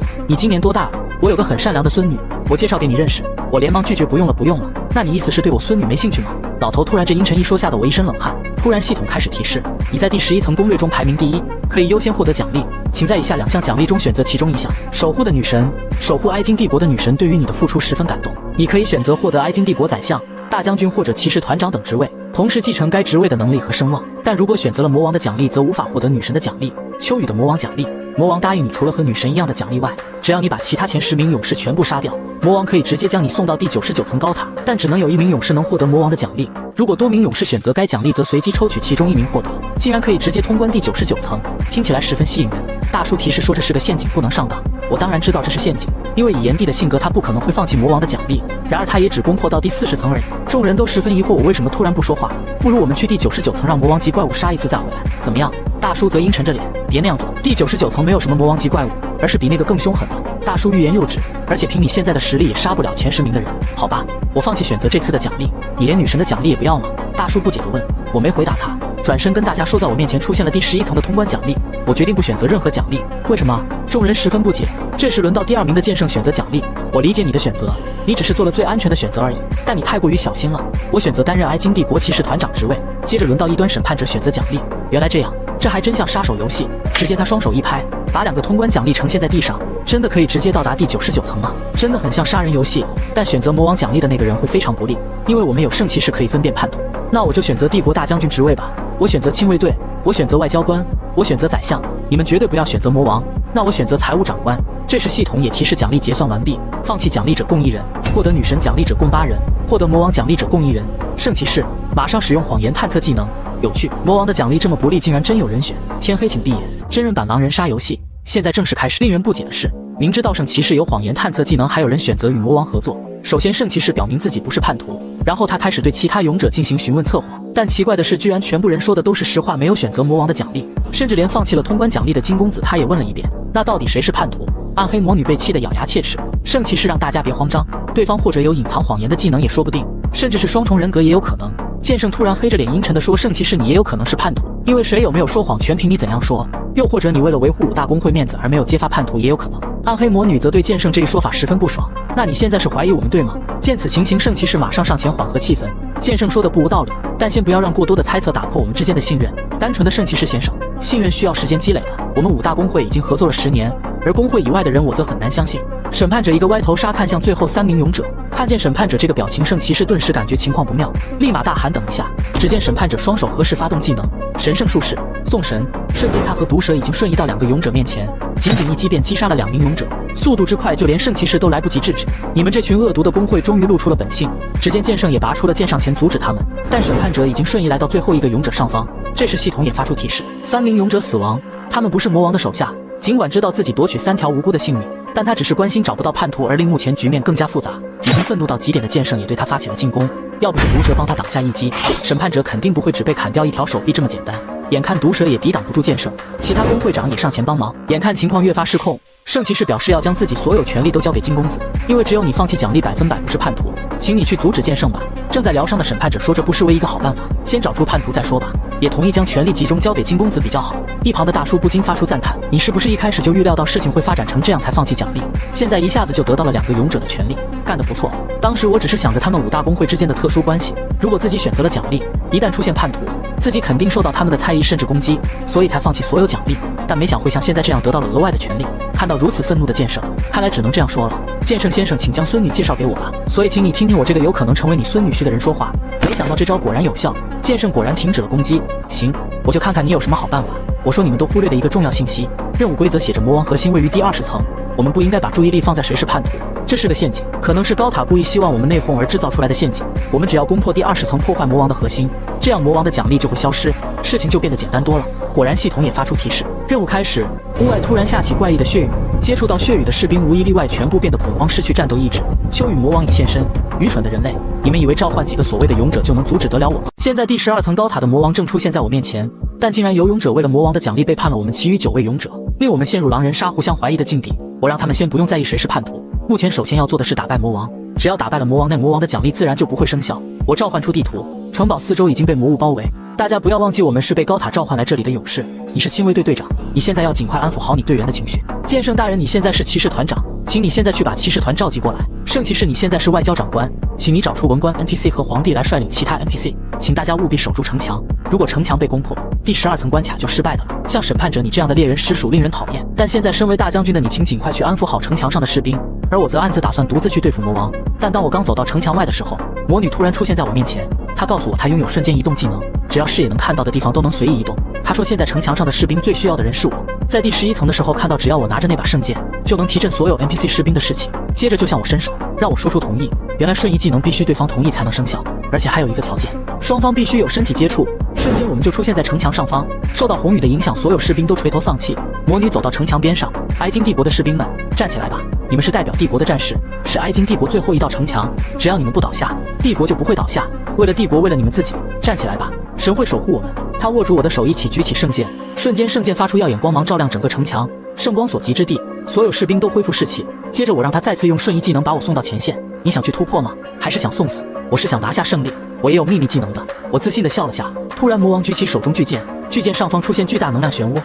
你今年多大了？我有个很善良的孙女，我介绍给你认识。我连忙拒绝，不用了不用了。那你意思是对我孙女没兴趣吗？老头突然这阴沉一说，吓得我一身冷汗。突然系统开始提示，你在第11层攻略中排名第1，可以优先获得奖励，请在以下2项奖励中选择其中一项。守护的女神，守护埃金帝国的女神对于你的付出十分感动，你可以选择获得埃金帝国宰相、大将军或者骑士团长等职位，同时继承该职位的能力和声望。但如果选择了魔王的奖励，则无法获得女神的奖励。秋雨的魔王奖励，魔王答应你，除了和女神一样的奖励外，只要你把其他前10名勇士全部杀掉，魔王可以直接将你送到第99层高塔，但只能有1名勇士能获得魔王的奖励。如果多名勇士选择该奖励，则随机抽取其中1名获得，竟然可以直接通关第99层，听起来十分吸引人。大叔提示说这是个陷阱，不能上当。我当然知道这是陷阱，因为以炎帝的性格，他不可能会放弃魔王的奖励。然而他也只攻破到第40层而已。众人都十分疑惑，我为什么突然不说话？不如我们去第99层，让魔王级怪物杀一次再回来，怎么样？大叔则阴沉着脸，别那样做。第99层没有什么魔王级怪物，而是比那个更凶狠的。大叔欲言又止，而且凭你现在的实力也杀不了前10名的人。好吧，我放弃选择这次的奖励。你连女神的奖励也不要吗？大叔不解地问。我没回答他，转身跟大家说，在我面前出现了第11层的通关奖励，我决定不选择任何奖励。为什么？众人十分不解。这时轮到第2名的剑圣选择奖励。我理解你的选择，你只是做了最安全的选择而已，但你太过于小心了。我选择担任埃金帝国骑士团长职位。接着轮到异端审判者选择奖励。原来这样，这还真像杀手游戏。只见他双手一拍，把2个通关奖励呈现在地上。真的可以直接到达第99层吗？真的很像杀人游戏。但选择魔王奖励的那个人会非常不利，因为我们有圣骑士可以分辨叛徒。那我就选择帝国大将军职位吧。我选择亲卫队，我选择外交官，我选择宰相。你们绝对不要选择魔王。那我选择财务长官。这时系统也提示奖励结算完毕，放弃奖励者共1人，获得女神奖励者共8人，获得魔王奖励者共1人。圣骑士马上使用谎言探测技能。有趣，魔王的奖励这么不利，竟然真有人选。天黑请闭眼，真人版狼人杀游戏现在正式开始。令人不解的是，明知道圣骑士有谎言探测技能，还有人选择与魔王合作。首先圣骑士表明自己不是叛徒，然后他开始对其他勇者进行询问测谎。但奇怪的是，居然全部人说的都是实话，没有选择魔王的奖励，甚至连放弃了通关奖励的金公子他也问了一遍。那到底谁是叛徒？暗黑魔女被气得咬牙切齿。圣骑士让大家别慌张，对方或者有隐藏谎言的技能也说不定，甚至是双重人格也有可能。剑圣突然黑着脸阴沉地说，圣骑士你也有可能是叛徒，因为谁有没有说谎全凭你怎样说。又或者你为了维护5大公会面子而没有揭发叛徒也有可能。暗黑魔女则对剑圣这一说法十分不爽。那你现在是怀疑我们对吗？见此情形，圣骑士马上上前缓和气氛。剑圣说的不无道理，但先不要让过多的猜测打破我们之间的信任。单纯的圣骑士先生，信任需要时间积累的。我们5大公会已经合作了10年，而公会以外的人我则很难相信。审判者一个歪头杀看向最后3名勇者，看见审判者这个表情，圣骑士顿时感觉情况不妙，立马大喊等一下。只见审判者双手合十发动技能神圣术士送神，瞬间他和毒蛇已经瞬移到2个勇者面前，仅仅一击便击杀了2名勇者，速度之快，就连圣骑士都来不及制止。你们这群恶毒的公会终于露出了本性。只见剑圣也拔出了剑上前阻止他们，但审判者已经瞬移来到最后1个勇者上方。这时系统也发出提示，3名勇者死亡，他们不是魔王的手下。尽管知道自己夺取3条无辜的性命，但他只是关心找不到叛徒，而令目前局面更加复杂。已经愤怒到极点的剑圣也对他发起了进攻，要不是毒蛇帮他挡下一击，审判者肯定不会只被砍掉1条手臂这么简单。眼看毒蛇也抵挡不住剑圣，其他公会长也上前帮忙。眼看情况越发失控，圣骑士表示要将自己所有权力都交给金公子，因为只有你放弃奖励100%不是叛徒，请你去阻止剑圣吧。正在疗伤的审判者说，这不失为一个好办法，先找出叛徒再说吧，也同意将权力集中交给金公子比较好。一旁的大叔不禁发出赞叹，你是不是一开始就预料到事情会发展成这样才放弃奖励？现在一下子就得到了2个勇者的权利，干得不错。当时我只是想着他们5大公会之间的特殊关系，如果自己选择了奖励，一旦出现叛徒，自己肯定受到他们的猜疑甚至攻击，所以才放弃所有奖励。但没想会像现在这样得到了额外的权利。看到如此愤怒的剑圣，看来只能这样说了，剑圣先生，请将孙女介绍给我吧，所以请你听听我这个有可能成为你孙女婿的人说话。没想到这招果然有效，剑圣果然停止了攻击。行，我就看看你有什么好办法。我说你们都忽略的一个重要信息，任务规则写着魔王核心位于第20层，我们不应该把注意力放在谁是叛徒，这是个陷阱，可能是高塔故意希望我们内讧而制造出来的陷阱。我们只要攻破第20层，破坏魔王的核心，这样魔王的奖励就会消失，事情就变得简单多了。果然系统也发出提示，任务开始。屋外突然下起怪异的血雨，接触到血雨的士兵无一例外全部变得恐慌，失去战斗意志。秋雨魔王已现身，愚蠢的人类，你们以为召唤几个所谓的勇者就能阻止得了我吗？现在第12层高塔的魔王正出现在我面前，但竟然有勇者为了魔王的奖励背叛了我们其余9位勇者，令我们陷入狼人杀互相怀疑的境地。我让他们先不用在意谁是叛徒，目前首先要做的是打败魔王，只要打败了魔王，那魔王的奖励自然就不会生效。我召唤出地图，城堡四周已经被魔物包围，大家不要忘记我们是被高塔召唤来这里的勇士。你是亲卫队队长，你现在要尽快安抚好你队员的情绪。剑圣大人，你现在是骑士团长，请你现在去把骑士团召集过来。圣骑士，你现在是外交长官，请你找出文官 NPC 和皇帝来率领其他 NPC， 请大家务必守住城墙，如果城墙被攻破，第12层关卡就失败的了。像审判者你这样的猎人实属令人讨厌，但现在身为大将军的你，请尽快去安抚好城墙上的士兵，而我则暗自打算独自去对付魔王。但当我刚走到城墙外的时候，魔女突然出现在我面前，她告诉我她拥有瞬间移动技能，只要视野能看到的地方都能随意移动。她说现在城墙上的士兵最需要的人是我，在第11层的时候看到只要我拿着那把圣剑就能提振所有 NPC 士兵的士气，接着就向我伸手，让我说出同意。原来瞬移技能必须对方同意才能生效，而且还有一个条件，双方必须有身体接触。瞬间我们就出现在城墙上方，受到红雨的影响，所有士兵都垂头丧气。魔女走到城墙边上，埃金帝国的士兵们，站起来吧！你们是代表帝国的战士，是埃金帝国最后一道城墙，只要你们不倒下，帝国就不会倒下。为了帝国，为了你们自己，站起来吧！神会守护我们。他握住我的手，一起举起圣剑，瞬间圣剑发出耀眼光芒，照亮整个城墙。圣光所及之地，所有士兵都恢复士气。接着我让他再次用瞬移技能把我送到前线。你想去突破吗？还是想送死？我是想拿下胜利。我也有秘密技能的。我自信地笑了下。突然魔王举起手中巨剑，巨剑上方出现巨大能量漩涡，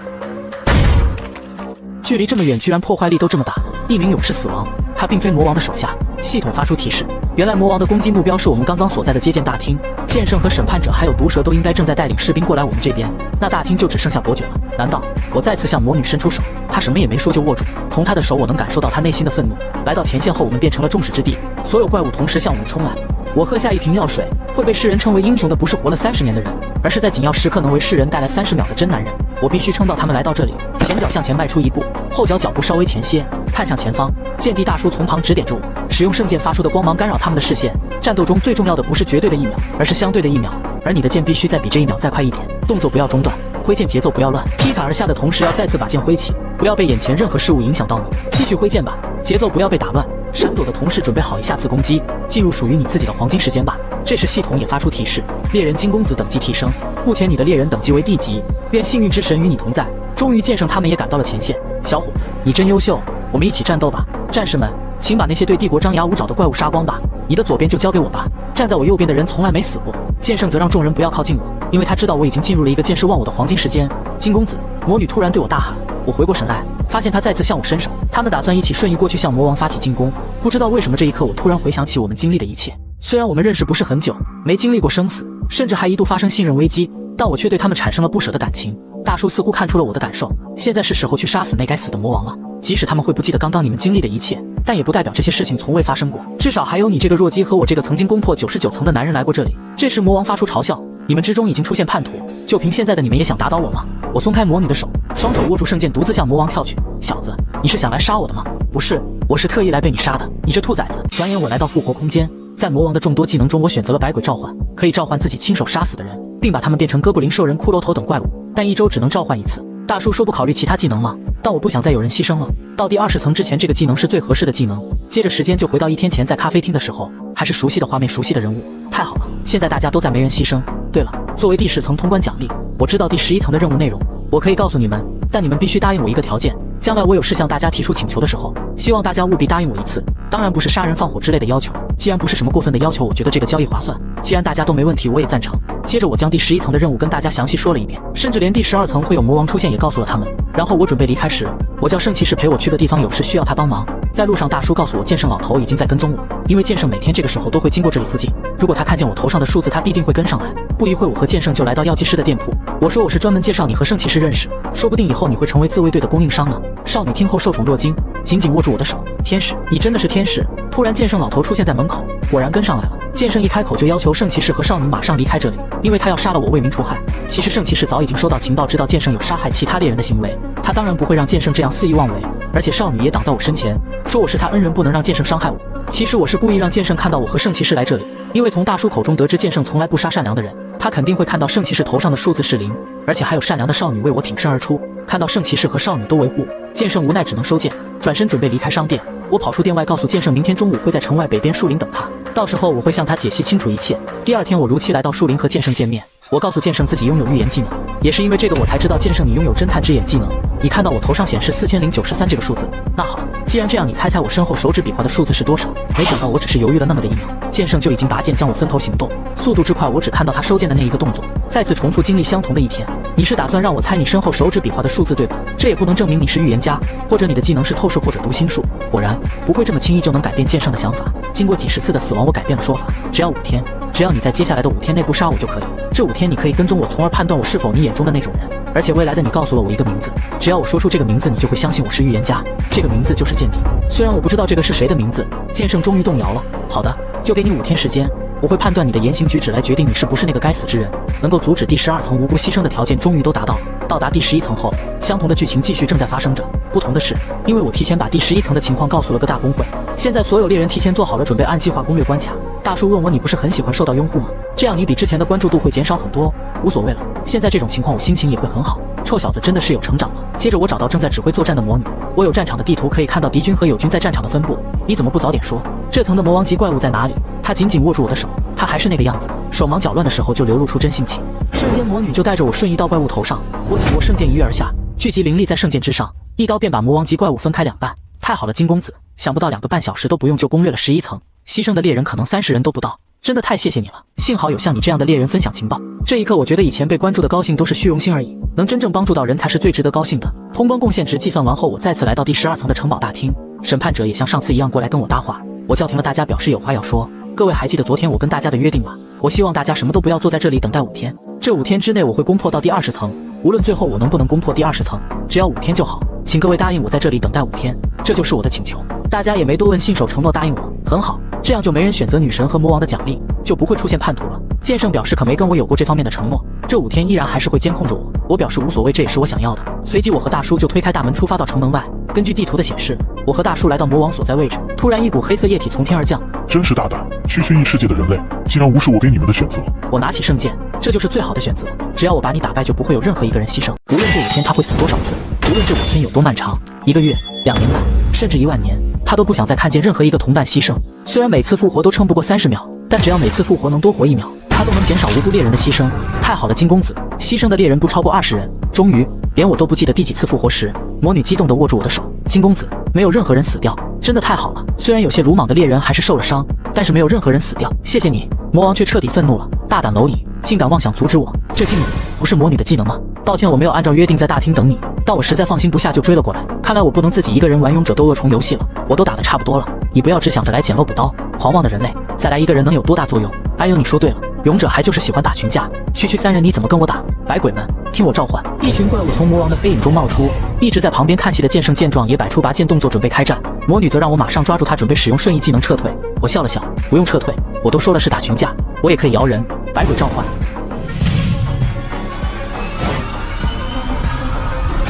距离这么远，居然破坏力都这么大。一名勇士死亡，他并非魔王的手下。系统发出提示，原来魔王的攻击目标是我们刚刚所在的接见大厅。剑圣和审判者还有毒蛇都应该正在带领士兵过来我们这边，那大厅就只剩下伯爵了。难道？我再次向魔女伸出手，她什么也没说就握住。从她的手我能感受到她内心的愤怒。来到前线后，我们变成了众矢之的，所有怪物同时向我们冲来。我喝下一瓶药水，会被世人称为英雄的不是活了30年的人，而是在紧要时刻能为世人带来30秒的真男人。我必须撑到他们来到这里。前脚向前迈出一步，后脚脚步稍微前些，看向前方。剑帝大叔从旁指点着我，使用圣剑发出的光芒干扰他们的视线。战斗中最重要的不是绝对的1秒，而是相对的1秒，而你的剑必须再比这1秒再快一点，动作不要中断，挥剑节奏不要乱，劈砍而下的同时要再次把剑挥起，不要被眼前任何事物影响到你。继续挥剑吧，节奏不要被打乱，闪躲的同时准备好一下次攻击，进入属于你自己的黄金时间吧。这时系统也发出提示，猎人金公子等级提升，目前你的猎人等级为D级，愿幸运之神与你同在。终于剑圣他们也赶到了前线，小伙子，你真优秀，我们一起战斗吧。战士们，请把那些对帝国张牙舞爪的怪物杀光吧。你的左边就交给我吧。站在我右边的人从来没死过。剑圣则让众人不要靠近我，因为他知道我已经进入了一个见识忘我的黄金时间。金公子，魔女突然对我大喊，我回过神来，发现他再次向我伸手，他们打算一起瞬移过去向魔王发起进攻。不知道为什么这一刻我突然回想起我们经历的一切，虽然我们认识不是很久，没经历过生死，甚至还一度发生信任危机，但我却对他们产生了不舍的感情。大叔似乎看出了我的感受，现在是时候去杀死那该死的魔王了。即使他们会不记得刚刚你们经历的一切，但也不代表这些事情从未发生过。至少还有你这个弱鸡和我这个曾经攻破99层的男人来过这里。这时魔王发出嘲笑，你们之中已经出现叛徒，就凭现在的你们也想打倒我吗？我松开魔女的手，双手握住圣剑，独自向魔王跳去。小子，你是想来杀我的吗？不是，我是特意来被你杀的，你这兔崽子。转眼我来到复活空间，在魔王的众多技能中，我选择了百鬼召唤，可以召唤自己亲手杀死的人，并把他们变成哥布林、兽人、骷髅头等怪物，但1周只能召唤1次。大叔说不考虑其他技能吗？但我不想再有人牺牲了。到第20层之前，这个技能是最合适的技能。接着时间就回到1天前在咖啡厅的时候，还是熟悉的画面，熟悉的人物。太好了，现在大家都在没人牺牲。对了，作为第10层通关奖励，我知道第11层的任务内容，我可以告诉你们，但你们必须答应我一个条件。将来我有事向大家提出请求的时候，希望大家务必答应我一次。当然不是杀人放火之类的要求，既然不是什么过分的要求，我觉得这个交易划算。既然大家都没问题，我也赞成。接着我将第11层的任务跟大家详细说了一遍，甚至连第12层会有魔王出现也告诉了他们。然后我准备离开时，我叫圣骑士陪我去的地方有事需要他帮忙。在路上，大叔告诉我剑圣老头已经在跟踪我，因为剑圣每天这个时候都会经过这里附近。如果他看见我头上的数字，他必定会跟上来。不一会我和剑圣就来到药剂师的店铺。我说我是专门介绍你和圣骑士认识，说不定以后你会成为自卫队的供应商呢。少女听后受宠若惊，紧紧握住我的手。天使，你真的是天使！突然剑圣老头出现在门口，果然跟上来了。剑圣一开口就要求圣骑士和少女马上离开这里，因为他要杀了我，为民除害。其实圣骑士早已经收到情报，知道剑圣有杀害其他猎人的行为，他当然不会让剑圣这样肆意妄为。而且少女也挡在我身前，说我是他恩人，不能让剑圣伤害我。其实我是故意让剑圣看到我和圣骑士来这里，因为从大叔口中得知剑圣从来不杀善良的人，他肯定会看到圣骑士头上的数字是0，而且还有善良的少女为我挺身而出。看到圣骑士和少女都维护，剑圣无奈只能收剑，转身准备离开商店。我跑出店外，告诉剑圣明天中午会在城外北边树林等他，到时候我会向他解析清楚一切。第2天我如期来到树林和剑圣见面，我告诉剑圣自己拥有预言技能，也是因为这个我才知道剑圣你拥有侦探之眼技能。你看到我头上显示4093这个数字，那好，既然这样，你猜猜我身后手指比划的数字是多少？没想到我只是犹豫了那么的1秒，剑圣就已经拔剑将我分头行动，速度之快，我只看到他收剑的那一个动作，再次重复经历相同的1天。你是打算让我猜你身后手指比划的数字对吧？这也不能证明你是预言家，或者你的技能是透视或者读心术。果然不会这么轻易就能改变剑圣的想法。经过几十次的死亡，我改变了说法，只要5天，只要你在接下来的5天内不杀我就可以。这5天你可以跟踪我，从而判断我是否你眼中的那种人。而且未来的你告诉了我一个名字，只要我说出这个名字，你就会相信我是预言家。这个名字就是剑帝。虽然我不知道这个是谁的名字，剑圣终于动摇了。好的，就给你5天时间，我会判断你的言行举止来决定你是不是那个该死之人。能够阻止第12层无辜牺牲的条件终于都达到。到达第11层后，相同的剧情继续正在发生着。不同的是，因为我提前把第11层的情况告诉了各大公会，现在所有猎人提前做好了准备，按计划攻略关卡。大叔问我，你不是很喜欢受到拥护吗？这样你比之前的关注度会减少很多。无所谓了，现在这种情况我心情也会很好。臭小子真的是有成长了。接着我找到正在指挥作战的魔女，我有战场的地图可以看到敌军和友军在战场的分布。你怎么不早点说？这层的魔王级怪物在哪里？他紧紧握住我的手，他还是那个样子，手忙脚乱的时候就流露出真性情。瞬间魔女就带着我瞬移到怪物头上，我紧握圣剑一跃而下，聚集灵力在圣剑之上，一刀便把魔王级怪物分开2半。太好了，金公子，想不到2个半小时都不用就攻略了11层，牺牲的猎人可能30人都不到。真的太谢谢你了，幸好有像你这样的猎人分享情报。这一刻我觉得以前被关注的高兴都是虚荣心而已，能真正帮助到人才是最值得高兴的。通关贡献值计算完后，我再次来到第12层的城堡大厅，审判者也像上次一样过来跟我搭话。我叫停了大家，表示有话要说。各位还记得昨天我跟大家的约定吗？我希望大家什么都不要坐在这里等待5天，这5天之内我会攻破到第20层，无论最后我能不能攻破第20层，只要5天就好，请各位答应我在这里等待5天，这就是我的请求。大家也没多问，信守承诺答应我，很好，这样就没人选择女神和魔王的奖励，就不会出现叛徒了。剑圣表示可没跟我有过这方面的承诺，这5天依然还是会监控着我。我表示无所谓，这也是我想要的。随即我和大叔就推开大门出发到城门外。根据地图的显示，我和大叔来到魔王所在位置，突然一股黑色液体从天而降。真是大胆，区区异世界的人类竟然无视我给你们的选择。我拿起圣剑，这就是最好的选择，只要我把你打败，就不会有任何一个人牺牲。无论这5天他会死多少次，无论这5天有多漫长，1个月、2年半，甚至1万年，他都不想再看见任何一个同伴牺牲。虽然每次复活都撑不过30秒，但只要每次复活能多活1秒，他都能减少无辜猎人的牺牲。太好了，金公子，牺牲的猎人不超过20人。终于，连我都不记得第几次复活时，魔女激动地握住我的手。金公子，没有任何人死掉，真的太好了。虽然有些鲁莽的猎人还是受了伤，但是没有任何人死掉。谢谢你。魔王却彻底愤怒了，大胆蝼蚁，竟敢妄想阻止我！这镜子不是魔女的技能吗？抱歉，我没有按照约定在大厅等你，但我实在放心不下就追了过来。看来我不能自己一个人玩勇者斗恶虫游戏了，我都打得差不多了，你不要只想着来捡漏补刀。狂妄的人类，再来一个人能有多大作用？哎呦，你说对了，勇者还就是喜欢打群架，区区3人你怎么跟我打？百鬼们，听我召唤！一群怪物从魔王的黑影中冒出，一直在旁边看戏的剑圣见状也摆出拔剑动作准备开战。魔女则让我马上抓住他，准备使用瞬移技能撤退。我笑了笑，不用撤退，我都说了是打群架，我也可以摇人。百鬼召唤！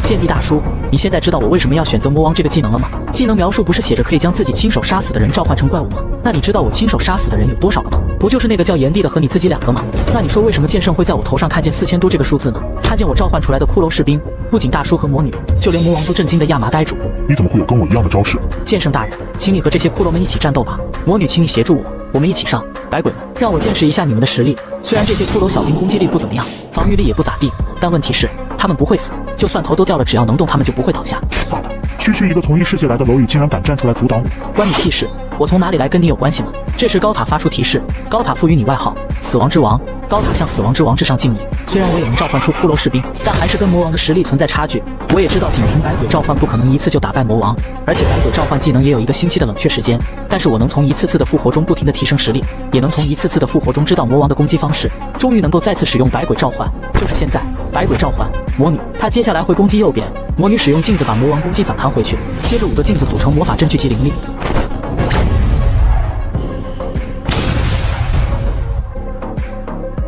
剑帝大叔，你现在知道我为什么要选择魔王这个技能了吗？技能描述不是写着可以将自己亲手杀死的人召唤成怪物吗？那你知道我亲手杀死的人有多少个吗？不就是那个叫炎帝的和你自己2个吗？那你说为什么剑圣会在我头上看见4000多这个数字呢？看见我召唤出来的骷髅士兵，不仅大叔和魔女，就连魔王都震惊的亚麻呆住。你怎么会有跟我一样的招式？剑圣大人，请你和这些骷髅们一起战斗吧。魔女，请你协助我，我们一起上。百鬼们，让我见识一下你们的实力。虽然这些骷髅小兵攻击力不怎么样，防御力也不咋地，但问题是他们不会死，就算头都掉了，只要能动他们就不会倒下。大胆，区区一个从异世界来的蝼蚁竟然敢站出来阻挡我，关你屁事！我从哪里来跟你有关系吗？这时高塔发出提示，高塔赋予你外号死亡之王。高塔向死亡之王致上敬意。虽然我也能召唤出骷髅士兵，但还是跟魔王的实力存在差距。我也知道仅凭百鬼召唤不可能一次就打败魔王，而且百鬼召唤技能也有1个星期的冷却时间。但是我能从一次次的复活中不停地提升实力，也能从一次次的复活中知道魔王的攻击方式，终于能够再次使用百鬼召唤，就是现在。百鬼召唤魔女，她接下来会攻击右边。魔女使用镜子把魔王攻击反弹回去，接着5个镜子组成魔法阵聚集灵力。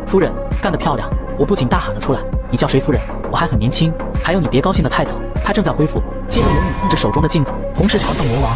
夫人干得漂亮！我不仅大喊了出来，你叫谁夫人？我还很年轻。还有你别高兴得太早，他正在恢复。接着魔女控制手中的镜子，同时朝向魔王。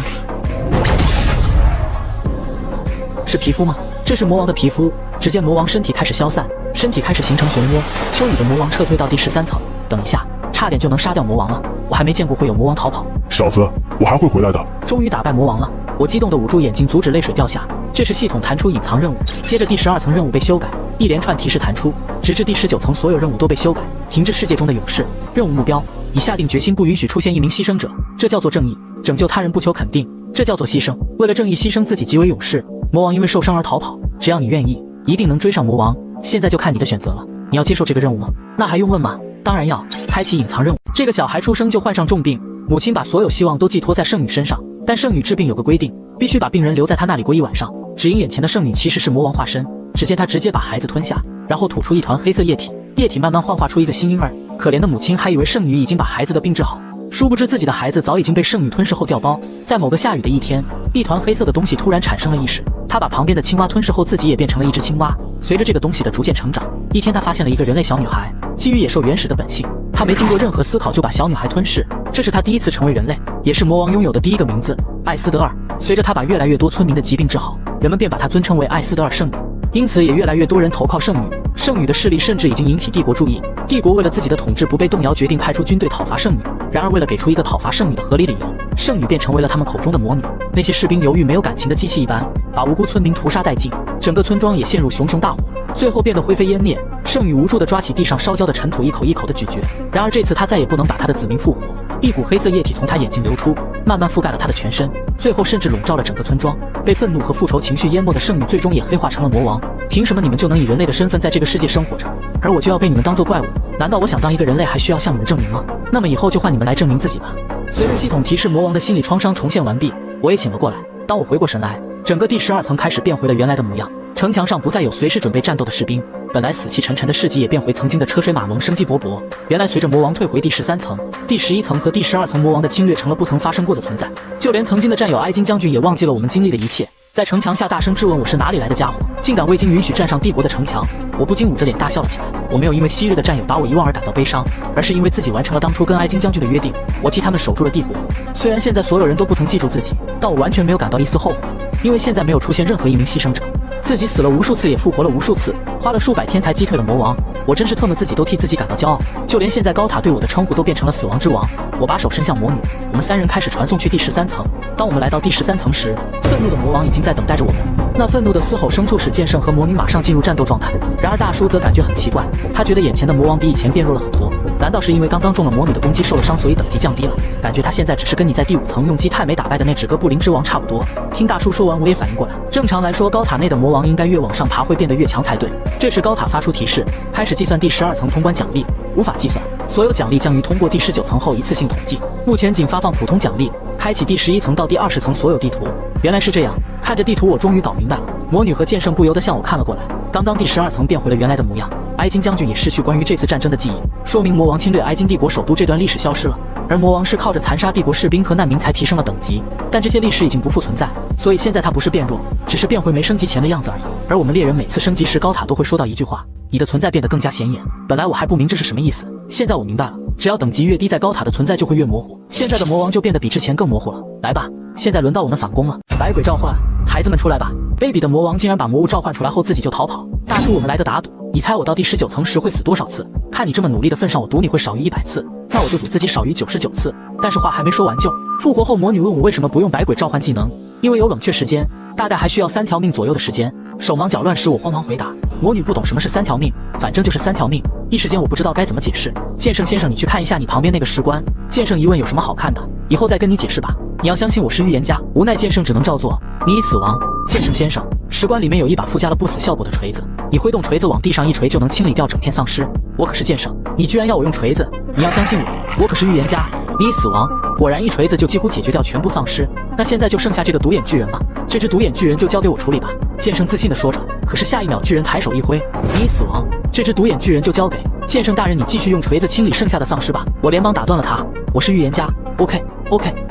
是皮肤吗？这是魔王的皮肤。只见魔王身体开始消散，身体开始形成漩涡。秋雨的魔王撤退到第13层。等一下，差点就能杀掉魔王了。我还没见过会有魔王逃跑。小子，我还会回来的。终于打败魔王了，我激动地捂住眼睛，阻止泪水掉下。这是系统弹出隐藏任务，接着第12层任务被修改，一连串提示弹出，直至第19层所有任务都被修改。停滞世界中的勇士，任务目标：已下定决心不允许出现一名牺牲者，这叫做正义；拯救他人不求肯定，这叫做牺牲。为了正义牺牲自己即为勇士。魔王因为受伤而逃跑，只要你愿意，一定能追上魔王。现在就看你的选择了，你要接受这个任务吗？那还用问吗？当然要。开启隐藏任务。这个小孩出生就患上重病，母亲把所有希望都寄托在圣女身上，但圣女治病有个规定，必须把病人留在她那里过1晚上。只因眼前的圣女其实是魔王化身，只见她直接把孩子吞下，然后吐出一团黑色液体，液体慢慢幻化出一个新婴儿。可怜的母亲还以为圣女已经把孩子的病治好，殊不知自己的孩子早已经被圣女吞噬后掉包。在某个下雨的一天，一团黑色的东西突然产生了意识，他把旁边的青蛙吞噬后，自己也变成了一只青蛙。随着这个东西的逐渐成长，一天他发现了一个人类小女孩，基于野兽原始的本性，他没经过任何思考就把小女孩吞噬。这是他第一次成为人类，也是魔王拥有的第一个名字艾斯德尔。随着他把越来越多村民的疾病治好，人们便把他尊称为艾斯德尔圣女。因此也越来越多人投靠圣女，圣女的势力甚至已经引起帝国注意。帝国为了自己的统治不被动摇，决定派出军队讨伐圣女。然而为了给出一个讨伐圣女的合理理由，圣女便成为了他们口中的魔女。那些士兵犹豫没有感情的机器一般，把无辜村民屠杀殆尽，整个村庄也陷入熊熊大火，最后变得灰飞烟灭。圣女无助地抓起地上烧焦的尘土，一口一口地咀嚼。然而这次她再也不能把她的子民复活，一股黑色液体从她眼睛流出，慢慢覆盖了她的全身，最后甚至笼罩了整个村庄。被愤怒和复仇情绪淹没的圣女最终也黑化成了魔王。凭什么你们就能以人类的身份在这个世界生活着，而我就要被你们当作怪物？难道我想当一个人类还需要向你们证明吗？那么以后就换你们来证明自己吧。随着系统提示魔王的心理创伤重现完毕，我也醒了过来。当我回过神来，整个第12层开始变回了原来的模样，城墙上不再有随时准备战斗的士兵，本来死气沉沉的市集也变回曾经的车水马龙，生机勃勃。原来随着魔王退回第13层、第11层和第12层，魔王的侵略成了不曾发生过的存在。就连曾经的战友埃金将军也忘记了我们经历的一切，在城墙下大声质问我是哪里来的家伙，竟敢未经允许站上帝国的城墙。我不禁捂着脸大笑了起来。我没有因为昔日的战友把我遗忘而感到悲伤，而是因为自己完成了当初跟埃金将军的约定，我替他们守住了帝国。虽然现在所有人都不曾记住自己，但我完全没有感到一丝后悔，因为现在没有出现任何一名牺牲者。自己死了无数次，也复活了无数次，花了数百天才击退了魔王。我真是特么自己都替自己感到骄傲。就连现在高塔对我的称呼都变成了死亡之王。我把手伸向魔女，我们3人开始传送去第13层。当我们来到第13层时，愤怒的魔王已经在等待着我们。那愤怒的嘶吼声促使剑圣和魔女马上进入战斗状态。然而大叔则感觉很奇怪，他觉得眼前的魔王比以前变弱了很多。难道是因为刚刚中了魔女的攻击受了伤，所以等级降低了？感觉他现在只是跟你在第5层用鸡太美打败的那只哥布林之王差不多。听大叔说完，我也反应过来，正常来说高塔内的魔王应该越往上爬会变得越强才对。这时高塔发出提示，开始计算第12层通关奖励，无法计算，所有奖励将于通过第19层后一次性统计。目前仅发放普通奖励，开启第11层到第20层所有地图。原来是这样，看着地图我终于搞明白了。魔女和剑圣不由得向我看了过来。刚刚第12层变回了原来的模样，埃金将军也失去关于这次战争的记忆，说明魔王侵略埃金帝国首都这段历史消失了。而魔王是靠着残杀帝国士兵和难民才提升了等级，但这些历史已经不复存在，所以现在他不是变弱，只是变回没升级前的样子而已。而我们猎人每次升级时，高塔都会说到一句话：你的存在变得更加显眼。本来我还不明这是什么意思，现在我明白了，只要等级越低，在高塔的存在就会越模糊。现在的魔王就变得比之前更模糊了。来吧，现在轮到我们反攻了。百鬼召唤，孩子们出来吧。卑鄙的魔王竟然把魔物召唤出来后自己就逃跑。大叔，我们来个打赌，你猜我到第19层时会死多少次？看你这么努力的份上，我赌你会少于100次，那我就赌自己少于99次。但是话还没说完就复活后，魔女问我为什么不用百鬼召唤技能，因为有冷却时间，大概还需要3条命左右的时间。手忙脚乱时我慌忙回答，魔女不懂什么是3条命，反正就是3条命。一时间我不知道该怎么解释。剑圣先生，你去看一下你旁边那个石棺。剑圣一问，有什么好看的？以后再跟你解释吧。你要相信我是预言家。无奈剑圣只能照做。你已死亡。剑圣先生，石棺里面有一把附加了不死效果的锤子，你挥动锤子往地上一锤就能清理掉整片丧尸。我可是剑圣，你居然要我用锤子？你要相信我，我可是预言家。你已死亡。果然一锤子就几乎解决掉全部丧尸，那现在就剩下这个独眼巨人了，这只独眼巨人就交给我处理吧。剑圣自信地说着，可是下一秒巨人抬手一挥，你已死亡。这只独眼巨人就交给剑圣大人，你继续用锤子清理剩下的丧尸吧。我连忙打断了他，我是预言家。OK，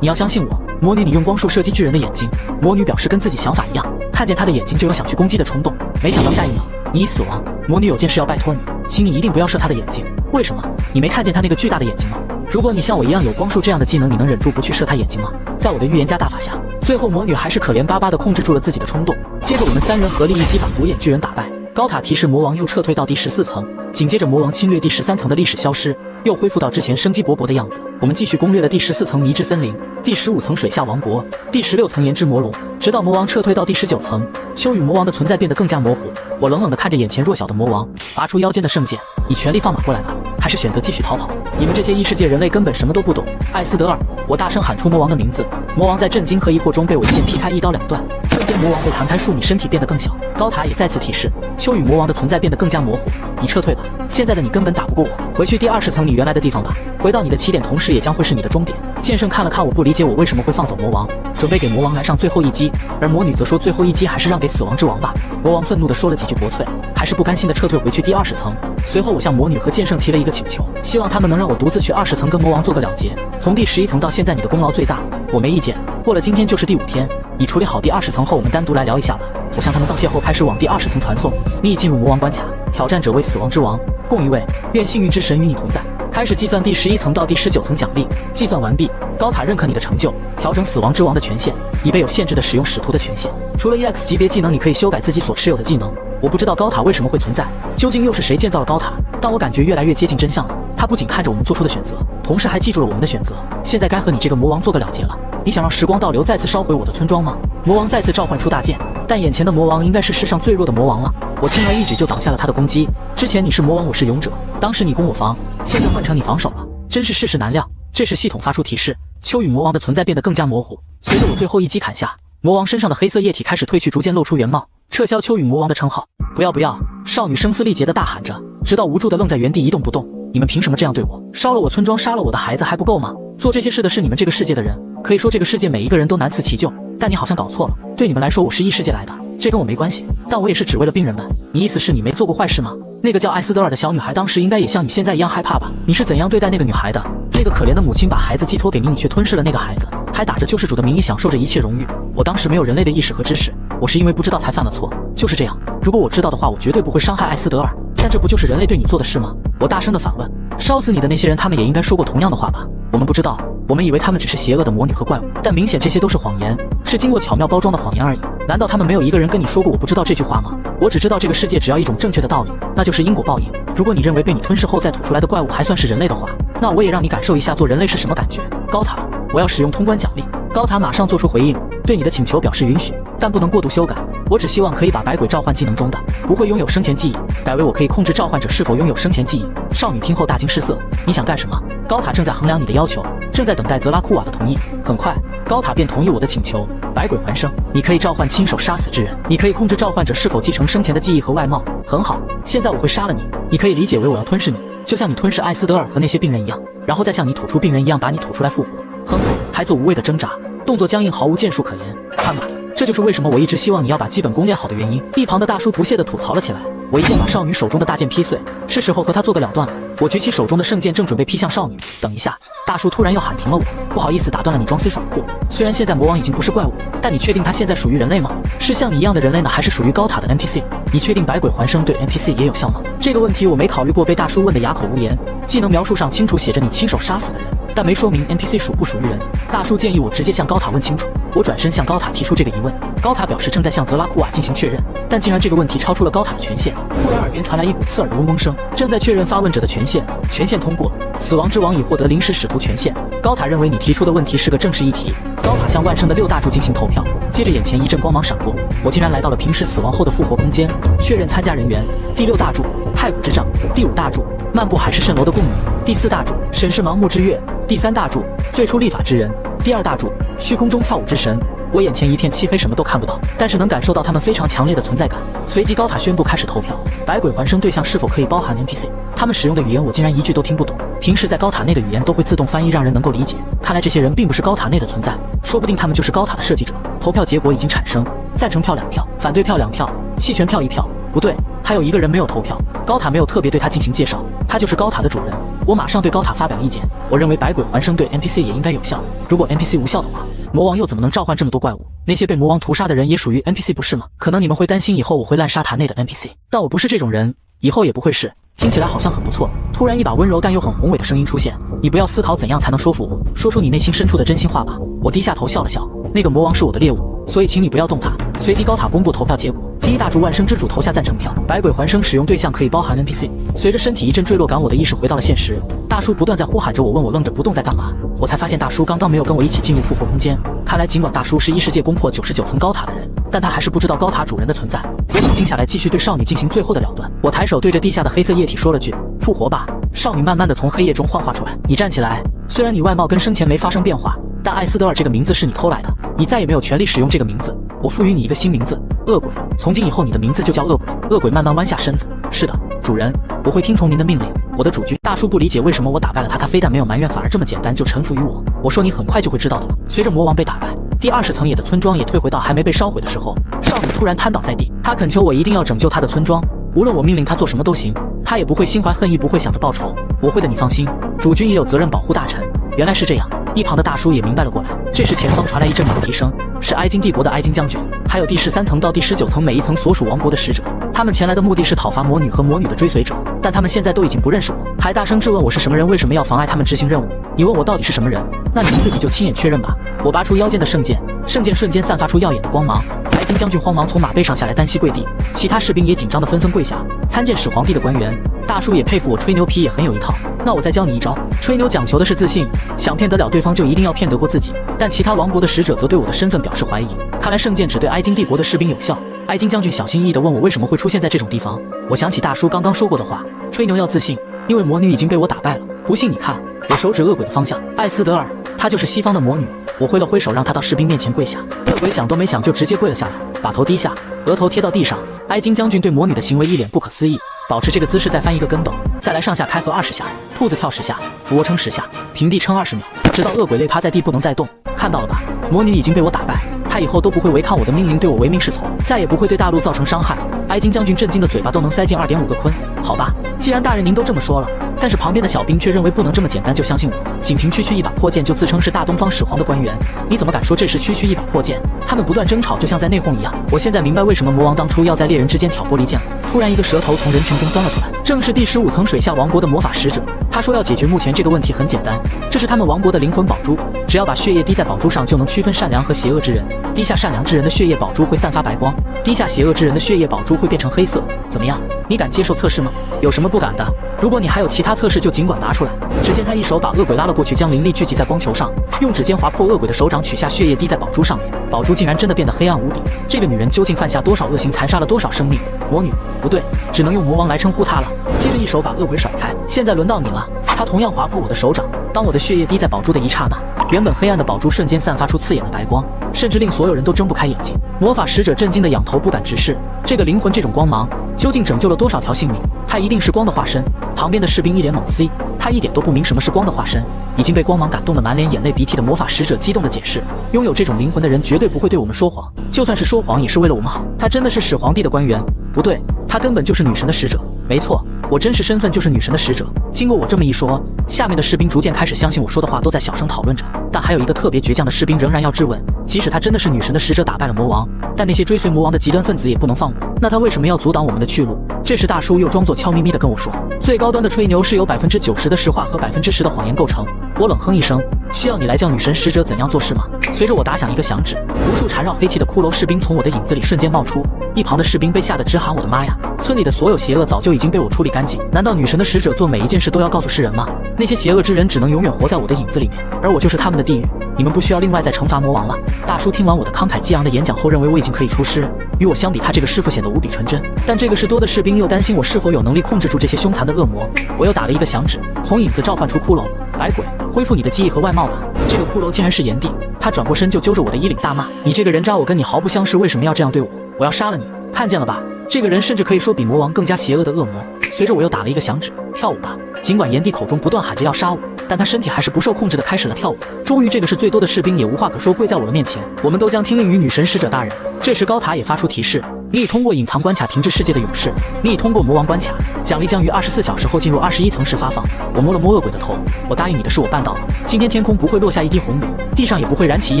你要相信我。魔女，你用光束射击巨人的眼睛。魔女表示跟自己想法一样，看见他的眼睛就有想去攻击的冲动。没想到下一秒你已死亡。魔女有件事要拜托你，请你一定不要射他的眼睛。为什么？你没看见他那个巨大的眼睛吗？如果你像我一样有光束这样的技能，你能忍住不去射他眼睛吗？在我的预言家大法下，最后魔女还是可怜巴巴地控制住了自己的冲动。接着我们3人合力一击把独眼巨人打败。高塔提示魔王又撤退到第14层，紧接着魔王侵略第13层的历史消失，又恢复到之前生机勃勃的样子。我们继续攻略了第14层迷之森林，第15层水下王国，第16层炎之魔龙，直到魔王撤退到第19层，秋雨魔王的存在变得更加模糊。我冷冷地看着眼前弱小的魔王，拔出腰间的圣剑，你全力放马过来吧，还是选择继续逃跑？你们这些异世界人类根本什么都不懂。艾斯德尔，我大声喊出魔王的名字。魔王在震惊和疑惑中被我一剑劈开，一刀两断。瞬间魔王被弹开数米，身体变得更小。高塔也再次提示，秋雨魔王的存在变得更加模糊。你撤退吧，现在的你根本打不过我。回去第20层你原来的地方吧，回到你的起点，同时也将会是你的终点。剑圣看了看我，不理解我为什么会放走魔王，准备给魔王来上最后一击。而魔女则说最后一击还是让给死亡之王吧。魔王愤怒地说了几句国粹，还是不甘心地撤退回去第20层。随后我向魔女和剑圣提了一个请求，希望他们能让我独自去20层跟魔王做个了结。从第11层到现在你的功劳最大，我没意见。过了今天就是第5天，你处理好第20层后我们单独来聊一下吧。我向他们道谢后，开始往第20层传送。你已进入魔王关卡，挑战者为死亡之王，共1位，愿幸运之神与你同在。开始计算第11层到第19层奖励，计算完毕。高塔认可你的成就，调整死亡之王的权限，已被有限制的使用使徒的权限。除了 EX 级别技能，你可以修改自己所持有的技能。我不知道高塔为什么会存在，究竟又是谁建造了高塔？但我感觉越来越接近真相了。他不仅看着我们做出的选择，同时还记住了我们的选择。现在该和你这个魔王做个了结了。你想让时光倒流，再次烧毁我的村庄吗？魔王再次召唤出大剑，但眼前的魔王应该是世上最弱的魔王了。我轻而易举就挡下了他的攻击。之前你是魔王，我是勇者，当时你攻我防，现在换成你防守了，真是世事难料。这时系统发出提示，秋雨魔王的存在变得更加模糊。随着我最后一击砍下，魔王身上的黑色液体开始褪去，逐渐露出原貌，撤销秋雨魔王的称号。不要不要！少女声嘶力竭地大喊着，直到无助地愣在原地一动不动。你们凭什么这样对我？烧了我村庄，杀了我的孩子还不够吗？做这些事的是你们这个世界的人，可以说这个世界每一个人都难辞其咎。但你好像搞错了，对你们来说我是异世界来的，这跟我没关系，但我也是只为了病人们。你意思是你没做过坏事吗？那个叫艾斯德尔的小女孩当时应该也像你现在一样害怕吧？你是怎样对待那个女孩的？那个可怜的母亲把孩子寄托给你，你却吞噬了那个孩子，还打着救世主的名义享受着一切荣誉。我当时没有人类的意识和知识，我是因为不知道才犯了错，就是这样。如果我知道的话，我绝对不会伤害艾斯德尔。但这不就是人类对你做的事吗？我大声地反问。烧死你的那些人，他们也应该说过同样的话吧？我们不知道，我们以为他们只是邪恶的魔女和怪物，但明显这些都是谎言，是经过巧妙包装的谎言而已。难道他们没有一个人跟你说过我不知道这句话吗？我只知道这个世界只要一种正确的道理，那就是因果报应。如果你认为被你吞噬后再吐出来的怪物还算是人类的话，那我也让你感受一下做人类是什么感觉。高塔，我要使用通关奖励。高塔马上做出回应，对你的请求表示允许，但不能过度修改。我只希望可以把百鬼召唤技能中的不会拥有生前记忆改为我可以控制召唤者是否拥有生前记忆。少女听后大惊失色，你想干什么？高塔正在衡量你的要求，正在等待泽拉库瓦的同意。很快，高塔便同意我的请求。百鬼还生，你可以召唤亲手杀死之人，你可以控制召唤者是否继承生前的记忆和外貌。很好，现在我会杀了你，你可以理解为我要吞噬你，就像你吞噬艾斯德尔和那些病人一样，然后再像你吐出病人一样把你吐出来复活。哼，还做无谓的挣扎，动作僵硬，毫无建树可言。看吧，这就是为什么我一直希望你要把基本功练好的原因。一旁的大叔不屑地吐槽了起来。我一剑把少女手中的大剑劈碎，是时候和她做个了断了。我举起手中的圣剑，正准备劈向少女。等一下，大叔突然又喊停了我。不好意思，打断了你装死耍酷。虽然现在魔王已经不是怪物，但你确定他现在属于人类吗？是像你一样的人类呢，还是属于高塔的 NPC？ 你确定百鬼还生对 NPC 也有效吗？这个问题我没考虑过，被大叔问得哑口无言。技能描述上清楚写着你亲手杀死的人，但没说明 NPC 属不属于人。大叔建议我直接向高塔问清楚。我转身向高塔提出这个疑问，高塔表示正在向泽拉库瓦进行确认，但竟然这个问题超出了高塔的权限。忽然耳边传来一股刺耳的嗡嗡声，正在确认发问者的权限，权限通过，死亡之王已获得临时使徒权限。高塔认为你提出的问题是个正式议题。高塔向万圣的6大柱进行投票，接着眼前一阵光芒闪过，我竟然来到了平时死亡后的复活空间。确认参加人员：第6大柱太古之杖，第5大柱漫步海市蜃楼的贡女，第4大柱审视盲目之月，第3大柱最初立法之人，第2大柱虚空中跳舞之神。我眼前一片漆黑，什么都看不到，但是能感受到他们非常强烈的存在感。随即高塔宣布开始投票，百鬼还生对象是否可以包含 NPC？ 他们使用的语言我竟然一句都听不懂，平时在高塔内的语言都会自动翻译，让人能够理解。看来这些人并不是高塔内的存在，说不定他们就是高塔的设计者。投票结果已经产生，赞成票2票，反对票2票，弃权票1票。不对，还有一个人没有投票。高塔没有特别对他进行介绍，他就是高塔的主人。我马上对高塔发表意见，我认为百鬼还生对 NPC 也应该有效。如果 NPC 无效的话，魔王又怎么能召唤这么多怪物？那些被魔王屠杀的人也属于 NPC 不是吗？可能你们会担心以后我会滥杀塔内的 NPC， 但我不是这种人，以后也不会是。听起来好像很不错。突然一把温柔但又很宏伟的声音出现，你不要思考怎样才能说服我，说出你内心深处的真心话吧。我低下头笑了笑，那个魔王是我的猎物，所以请你不要动他。随即高塔公布投票结果，第1大柱万生之主投下赞成票，百鬼还生使用对象可以包含 NPC。 随着身体一阵坠落感，我的意识回到了现实。大叔不断在呼喊着我，问我愣着不动在干嘛。我才发现大叔刚刚没有跟我一起进入复活空间。看来尽管大叔是异世界攻破99层高塔的人，但他还是不知道高塔主人的存在。我冷静下来，继续对少女进行最后的了断。我抬手对着地下的黑色液体说了句复活吧。少女慢慢的从黑夜中幻化出来，你站起来。虽然你外貌跟生前没发生变化，但艾斯德尔这个名字是你偷来的，你再也没有权利使用这个名字。我赋予你一个新名字，恶鬼。从今以后你的名字就叫恶鬼。恶鬼慢慢弯下身子，是的，主人，我会听从您的命令。我的主君。大叔不理解为什么我打败了他，他非但没有埋怨，反而这么简单就臣服于我。我说你很快就会知道的了。随着魔王被打败，第20层野的村庄也退回到还没被烧毁的时候。少女突然瘫倒在地，她恳求我一定要拯救她的村庄，无论我命令她做什么都行，她也不会心怀恨意，不会想着报仇。我会的，你放心。主君也有责任保护大臣。原来是这样，一旁的大叔也明白了过来。这时前方传来一阵马蹄声，是埃金帝国的埃金将军，还有第13层到第19层每一层所属王国的使者。他们前来的目的是讨伐魔女和魔女的追随者，但他们现在都已经不认识我，还大声质问我是什么人，为什么要妨碍他们执行任务？你问我到底是什么人？那你们自己就亲眼确认吧。我拔出腰间的圣剑，圣剑瞬间散发出耀眼的光芒。埃金将军慌忙从马背上下来，单膝跪地，其他士兵也紧张的纷纷跪下参见始皇帝的官员。大叔也佩服我，吹牛皮也很有一套。那我再教你一招，吹牛讲求的是自信，想骗得了对方就一定要骗得过自己。但其他王国的使者则对我的身份表示怀疑，看来圣剑只对埃金帝国的士兵有效。埃金将军小心翼翼地问我为什么会出现在这种地方。我想起大叔刚刚说过的话，吹牛要自信，因为魔女已经被我打败了。不信你看，我手指恶鬼的方向，艾斯德尔，她就是西方的魔女。我挥了挥手，让她到士兵面前跪下。恶鬼想都没想就直接跪了下来，把头低下，额头贴到地上。埃金将军对魔女的行为一脸不可思议，保持这个姿势再翻一个跟斗，再来上下开合20下，兔子跳10下，俯卧撑10下，平地撑20秒，直到恶鬼累趴在地不能再动。看到了吧，魔女已经被我打败，她以后都不会违抗我的命令，对我唯命是从，再也不会对大陆造成伤害。埃金将军震惊的嘴巴都能塞进2.5个坤。好吧，既然大人您都这么说了，但是旁边的小兵却认为不能这么简单就相信我。仅凭区区一把破剑就自称是大东方始皇的官员，你怎么敢说这是区区一把破剑？他们不断争吵，就像在内讧一样。我现在明白为什么魔王当初要在猎人之间挑拨离间了。突然一个蛇头从人群中钻了出来，正是第15层水下王国的魔法使者。他说要解决目前这个问题很简单，这是他们王国的灵魂宝珠，只要把血液滴在宝珠上，就能区分善良和邪恶之人。滴下善良之人的血液宝珠会散发白光，滴下邪恶之人的血液宝珠会变成黑色。怎么样，你敢接受测试吗？有什么不敢的？如果你还有其他测试，就尽管拿出来。只见他一手把恶鬼拉了过去，将灵力聚集在光球上，用指尖划破恶鬼的手掌，取下血液滴在宝珠上面，宝珠竟然真的变得黑暗无比。这个女人究竟犯下多少恶行，残杀了多少生命？魔女不对，只能用魔王来称呼她了。接着一手把恶鬼甩开，现在轮到你了。他同样划破我的手掌，当我的血液滴在宝珠的一刹那，原本黑暗的宝珠瞬间散发出刺眼的白光，甚至令所有人都睁不开眼睛。魔法使者震惊的仰头不敢直视，这个灵魂，这种光芒究竟拯救了多少条性命？他一定是光的化身。旁边的士兵一脸懵 C， 他一点都不明什么是光的化身。已经被光芒感动得满脸眼泪鼻涕的魔法使者激动地解释，拥有这种灵魂的人绝对不会对我们说谎，就算是说谎也是为了我们好。他真的是始皇帝的官员？不对，他根本就是女神的使者。没错，我真实身份就是女神的使者。经过我这么一说，下面的士兵逐渐开始相信我说的话，都在小声讨论着。但还有一个特别倔强的士兵仍然要质问，即使他真的是女神的使者打败了魔王，但那些追随魔王的极端分子也不能放过，那他为什么要阻挡我们的去路？这时大叔又装作悄咪咪地跟我说，最高端的吹牛是由90%的实话和10%的谎言构成。我冷哼一声，需要你来教女神使者怎样做事吗？随着我打响一个响指，无数缠绕黑气的骷髅士兵从我的影子里瞬间冒出，一旁的士兵被吓得直喊我的妈呀！村里的所有邪恶早就已经被我处理干净，难道女神的使者做每一件事都要告诉世人吗？那些邪恶之人只能永远活在我的影子里面，而我就是他们的地狱，你们不需要另外再惩罚魔王了。大叔听完我的慷慨激昂的演讲后，认为我已经可以出师，与我相比，他这个师傅显得无比纯真。但这个事多的士兵又担心我是否有能力控制住这些凶残的恶魔。我又打了一个响指，从影子召唤出骷髅白鬼，恢复你的记忆和外貌吧。这个骷髅竟然是炎帝，他转过身就揪着我的衣领大骂，你这个人渣，我跟你毫不相识，为什么要这样对我？我要杀了你！看见了吧，这个人甚至可以说比魔王更加邪恶的恶魔。随着我又打了一个响指，跳舞吧。尽管炎帝口中不断喊着要杀我，但他身体还是不受控制的开始了跳舞。终于这个是最多的士兵也无话可说，跪在我的面前，我们都将听令于女神使者大人。这时高塔也发出提示，你已通过隐藏关卡停滞世界的勇士，你已通过魔王关卡，奖励将于24小时后进入21层时发放。我摸了摸恶鬼的头，我答应你的事我办到了，今天天空不会落下一滴红雨，地上也不会燃起一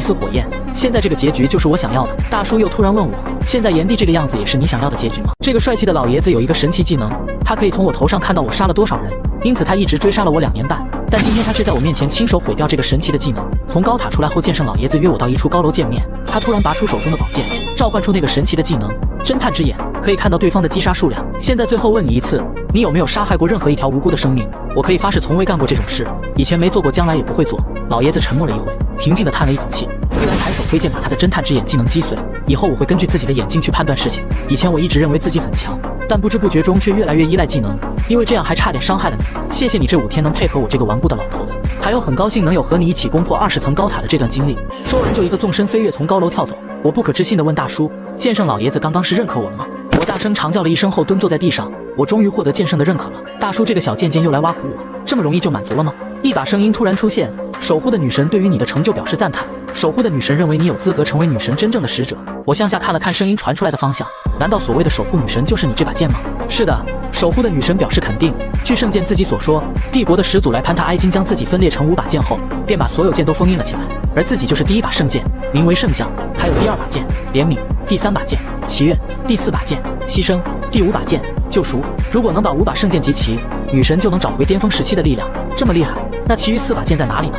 丝火焰。现在这个结局就是我想要的。大叔又突然问我，现在炎帝这个样子也是你想要的结局吗？这个帅气的老爷子有一个神奇技能，他可以从我头上看到我杀了多少人，因此他一直追杀了我2年半，但今天他却在我面前亲手毁掉这个神奇的技能。从高塔出来后，剑圣老爷子约我到一处高楼见面，他突然拔出手中的宝剑，召唤出那个神奇的技能侦探之眼，可以看到对方的击杀数量。现在最后问你一次，你有没有杀害过任何一条无辜的生命？我可以发誓从未干过这种事，以前没做过，将来也不会做。老爷子沉默了一会，平静地叹了一口气，突然抬手挥剑把他的侦探之眼技能击碎。以后我会根据自己的眼睛去判断事情。以前我一直认为自己很强，但不知不觉中却越来越依赖技能，因为这样还差点伤害了你。谢谢你这5天能配合我这个顽固的老头子，还有很高兴能有和你一起攻破20层高塔的这段经历。说完就一个纵身飞跃从高楼跳走。我不可置信地问大叔，剑圣老爷子刚刚是认可我了吗？我大声长叫了一声后蹲坐在地上，我终于获得剑圣的认可了。大叔这个小贱贱又来挖苦我，这么容易就满足了吗？一把声音突然出现，守护的女神对于你的成就表示赞叹，守护的女神认为你有资格成为女神真正的使者。我向下看了看声音传出来的方向，难道所谓的守护女神就是你这把剑吗？是的，守护的女神表示肯定。据圣剑自己所说，帝国的始祖莱潘塔埃金将自己分裂成5把剑后，便把所有剑都封印了起来，而自己就是第1把圣剑，名为圣像，还有第2把剑怜悯，第3把剑祈愿，第4把剑牺牲，第5把剑救赎。如果能把5把圣剑集齐，女神就能找回巅峰时期的力量。这么厉害，那其余4把剑在哪里呢？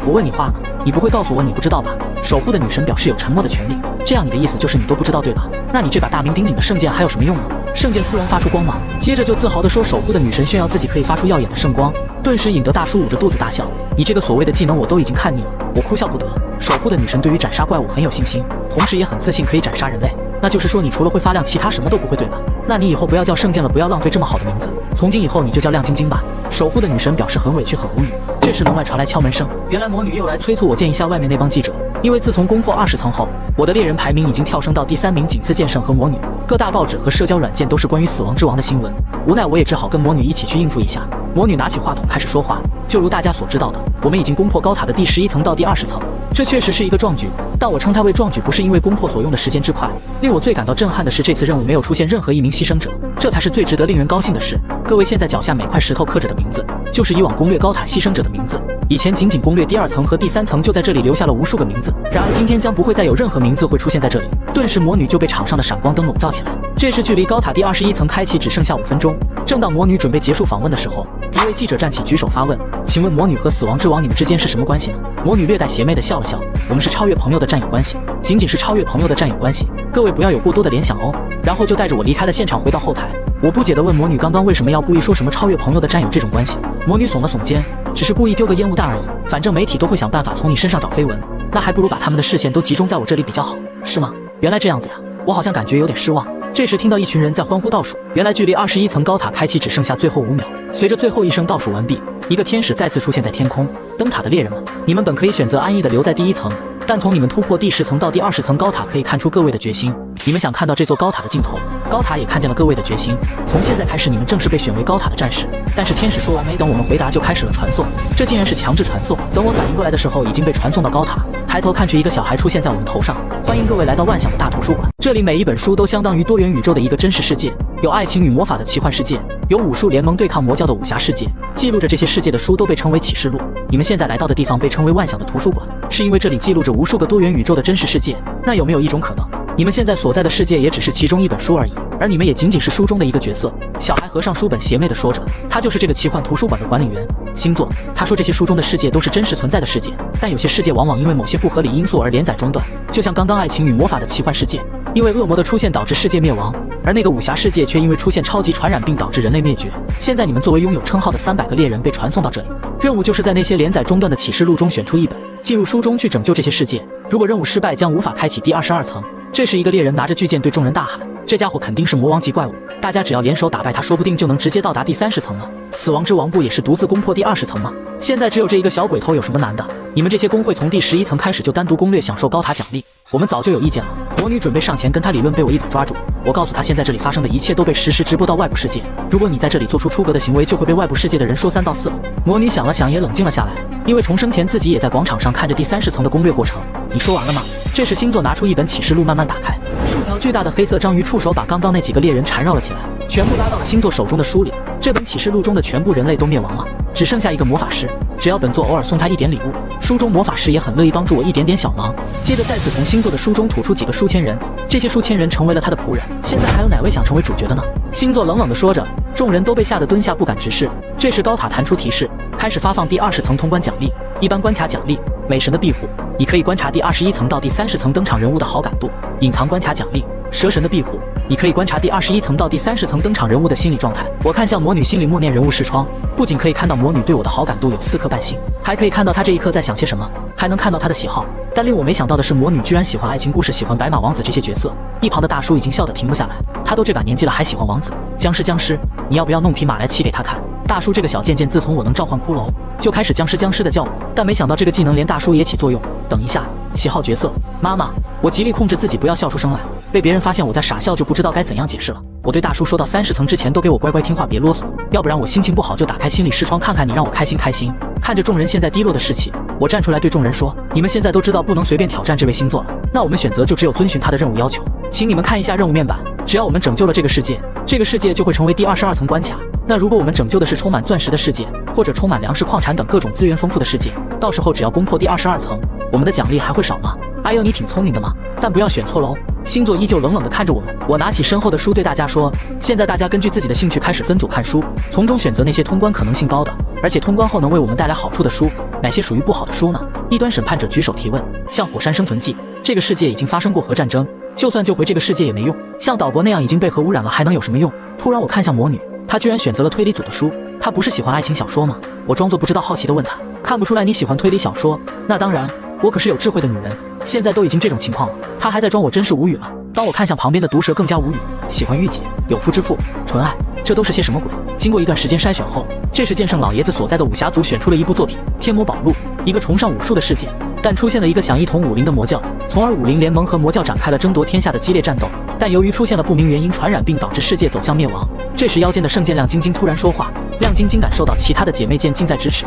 我问你话呢，你不会告诉我你不知道吧？守护的女神表示有沉默的权利，这样你的意思就是你都不知道对吧？那你这把大名鼎鼎的圣剑还有什么用呢？圣剑突然发出光芒，接着就自豪地说，守护的女神炫耀自己可以发出耀眼的圣光，顿时引得大叔捂着肚子大笑。你这个所谓的技能我都已经看腻了。我哭笑不得。守护的女神对于斩杀怪物很有信心，同时也很自信可以斩杀人类。那就是说你除了会发亮，其他什么都不会对吧？那你以后不要叫圣剑了，不要浪费这么好的名字，从今以后你就叫亮晶晶吧。守护的女神表示很委屈很无语。这时门外传来敲门声，原来魔女又来催促我见一下外面那帮记者，因为自从攻破20层后，我的猎人排名已经跳升到第3名，仅次剑圣和魔女。各大报纸和社交软件都是关于死亡之王的新闻，无奈我也只好跟魔女一起去应付一下。魔女拿起话筒开始说话，就如大家所知道的，我们已经攻破高塔的第11层到第20层，这确实是一个壮举，但我称它为壮举不是因为攻破所用的时间之快，令我最感到震撼的是这次任务没有出现任何一名牺牲者，这才是最值得令人高兴的事。各位现在脚下每块石头刻着的名字，就是以往攻略高塔牺牲者的名字。以前仅攻略第2层和第3层就在这里留下了无数个名字，然而今天将不会再有任何名字会出现在这里。顿时魔女就被场上的闪光灯笼罩起来。这时距离高塔第21层开启只剩下5分钟，正当魔女准备结束访问的时候，一位记者站起举手发问，请问魔女和死亡之王你们之间是什么关系呢？魔女略带邪魅地笑了笑，我们是超越朋友的战友关系，仅仅是超越朋友的战友关系，各位不要有过多的联想哦。然后就带着我离开了现场，回到后台。我不解地问魔女刚刚为什么要故意说什么超越朋友的战友这种关系。魔女耸了耸肩，只是故意丢个烟雾弹而已，反正媒体都会想办法从你身上找绯闻，那还不如把他们的视线都集中在我这里比较好，是吗？原来这样子呀，我好像感觉有点失望。这时听到一群人在欢呼倒数，原来距离21层高塔开启只剩下最后5秒。随着最后一声倒数完毕，一个天使再次出现在天空。灯塔的猎人们，你们本可以选择安逸地留在第1层，但从你们突破第10层到第20层高塔可以看出各位的决心。你们想看到这座高塔的尽头，高塔也看见了各位的决心。从现在开始，你们正式被选为高塔的战士。但是天使说完没等我们回答就开始了传送，这竟然是强制传送。等我反应过来的时候，已经被传送到高塔。抬头看去，一个小孩出现在我们头上，欢迎各位来到万想的大图书馆。这里每一本书都相当于多元宇宙的一个真实世界，有爱情与魔法的奇幻世界，有武术联盟对抗魔教的武侠世界。记录着这些世界的书都被称为启示录。你们现在来到的地方被称为万想的图书馆，是因为这里记录着无数个多元宇宙的真实世界。那有没有一种可能，你们现在所在的世界也只是其中一本书而已，而你们也仅仅是书中的一个角色？小孩合上书本，邪魅地说着，他就是这个奇幻图书馆的管理员星座。他说这些书中的世界都是真实存在的世界，但有些世界往往因为某些不合理因素而连载中断，就像刚刚爱情与魔法的奇幻世界，因为恶魔的出现导致世界灭亡，而那个武侠世界却因为出现超级传染病导致人类灭绝。现在你们作为拥有称号的300个猎人被传送到这里，任务就是在那些连载中断的启示录中选出一本，进入书中去拯救这些世界。如果任务失败，将无法开启第22层。这时一个猎人拿着巨剑对众人大喊，这家伙肯定是魔王级怪物，大家只要联手打败他，说不定就能直接到达第30层了。死亡之王不也是独自攻破第20层吗？现在只有这一个小鬼头，有什么难的？你们这些工会从第11层开始就单独攻略享受高塔奖励，我们早就有意见了。魔女准备上前跟他理论，被我一把抓住。我告诉他，现在这里发生的一切都被实时直播到外部世界，如果你在这里做出出格的行为，就会被外部世界的人说3道4了。魔女想了想，也冷静了下来，因为重生前自己也在广场上看着第30层的攻略过程。你说完了吗？这时星座拿出一本启示录，慢慢打开，数条巨大的黑色章鱼触手把刚刚那几个猎人缠绕了起来，全部拉到了星座手中的书里。这本启示录中的全部人类都灭亡了，只剩下一个魔法师，只要本座偶尔送他一点礼物，书中魔法师也很乐意帮助我一点点小忙。接着再次从星座的书中吐出几个书签人，这些书签人成为了他的仆人。现在还有哪位想成为主角的呢？星座冷冷地说着，众人都被吓得蹲下不敢直视。这时高塔弹出提示，开始发放第20层通关奖励。一般关卡奖励，美神的庇护，你可以观察第21层到第30层登场人物的好感度。隐藏关卡奖励，蛇神的庇护，你可以观察第21层到第30层登场人物的心理状态。我看向魔女，心里默念人物视窗，不仅可以看到魔女对我的好感度有4颗半星，还可以看到她这一刻在想些什么，还能看到她的喜好。但令我没想到的是，魔女居然喜欢爱情故事，喜欢白马王子这些角色。一旁的大叔已经笑得停不下来，他都这把年纪了还喜欢王子。僵尸，你要不要弄匹马来骑给他看？大叔这个小贱贱，自从我能召唤骷髅，就开始僵尸的叫我，但没想到这个技能连大叔也起作用。等一下，喜好角色，妈妈，我极力控制自己不要笑出声来。被别人发现我在傻笑，就不知道该怎样解释了。我对大叔说到30层之前都给我乖乖听话，别啰嗦，要不然我心情不好就打开心理视窗看看你，让我开心开心。看着众人现在低落的士气，我站出来对众人说：你们现在都知道不能随便挑战这位星座了，那我们选择就只有遵循他的任务要求。请你们看一下任务面板，只要我们拯救了这个世界，这个世界就会成为第22层关卡。那如果我们拯救的是充满钻石的世界，或者充满粮食、矿产等各种资源丰富的世界，到时候只要攻破第22层，我们的奖励还会少吗？哎呦，你挺聪明的嘛，但不要选错喽。星座依旧冷冷地看着我们，我拿起身后的书对大家说：现在大家根据自己的兴趣开始分组看书，从中选择那些通关可能性高的，而且通关后能为我们带来好处的书。哪些属于不好的书呢？一端审判者举手提问。像火山生存记，这个世界已经发生过核战争，就算救回这个世界也没用。像岛国那样已经被核污染了，还能有什么用？突然我看向魔女，她居然选择了推理组的书。她不是喜欢爱情小说吗？我装作不知道好奇地问她。看不出来你喜欢推理小说，那当然，我可是有智慧的女人，现在都已经这种情况了，她还在装，我真是无语了。当我看向旁边的毒蛇，更加无语。喜欢御姐，有妇之夫，纯爱，这都是些什么鬼？经过一段时间筛选后，这是剑圣老爷子所在的武侠组选出了一部作品《天魔宝录》，一个崇尚武术的世界，但出现了一个想一统武林的魔教，从而武林联盟和魔教展开了争夺天下的激烈战斗。但由于出现了不明原因传染病，导致世界走向灭亡。这时妖剑的圣剑亮晶晶突然说话，亮晶晶感受到其他的姐妹剑近在咫尺。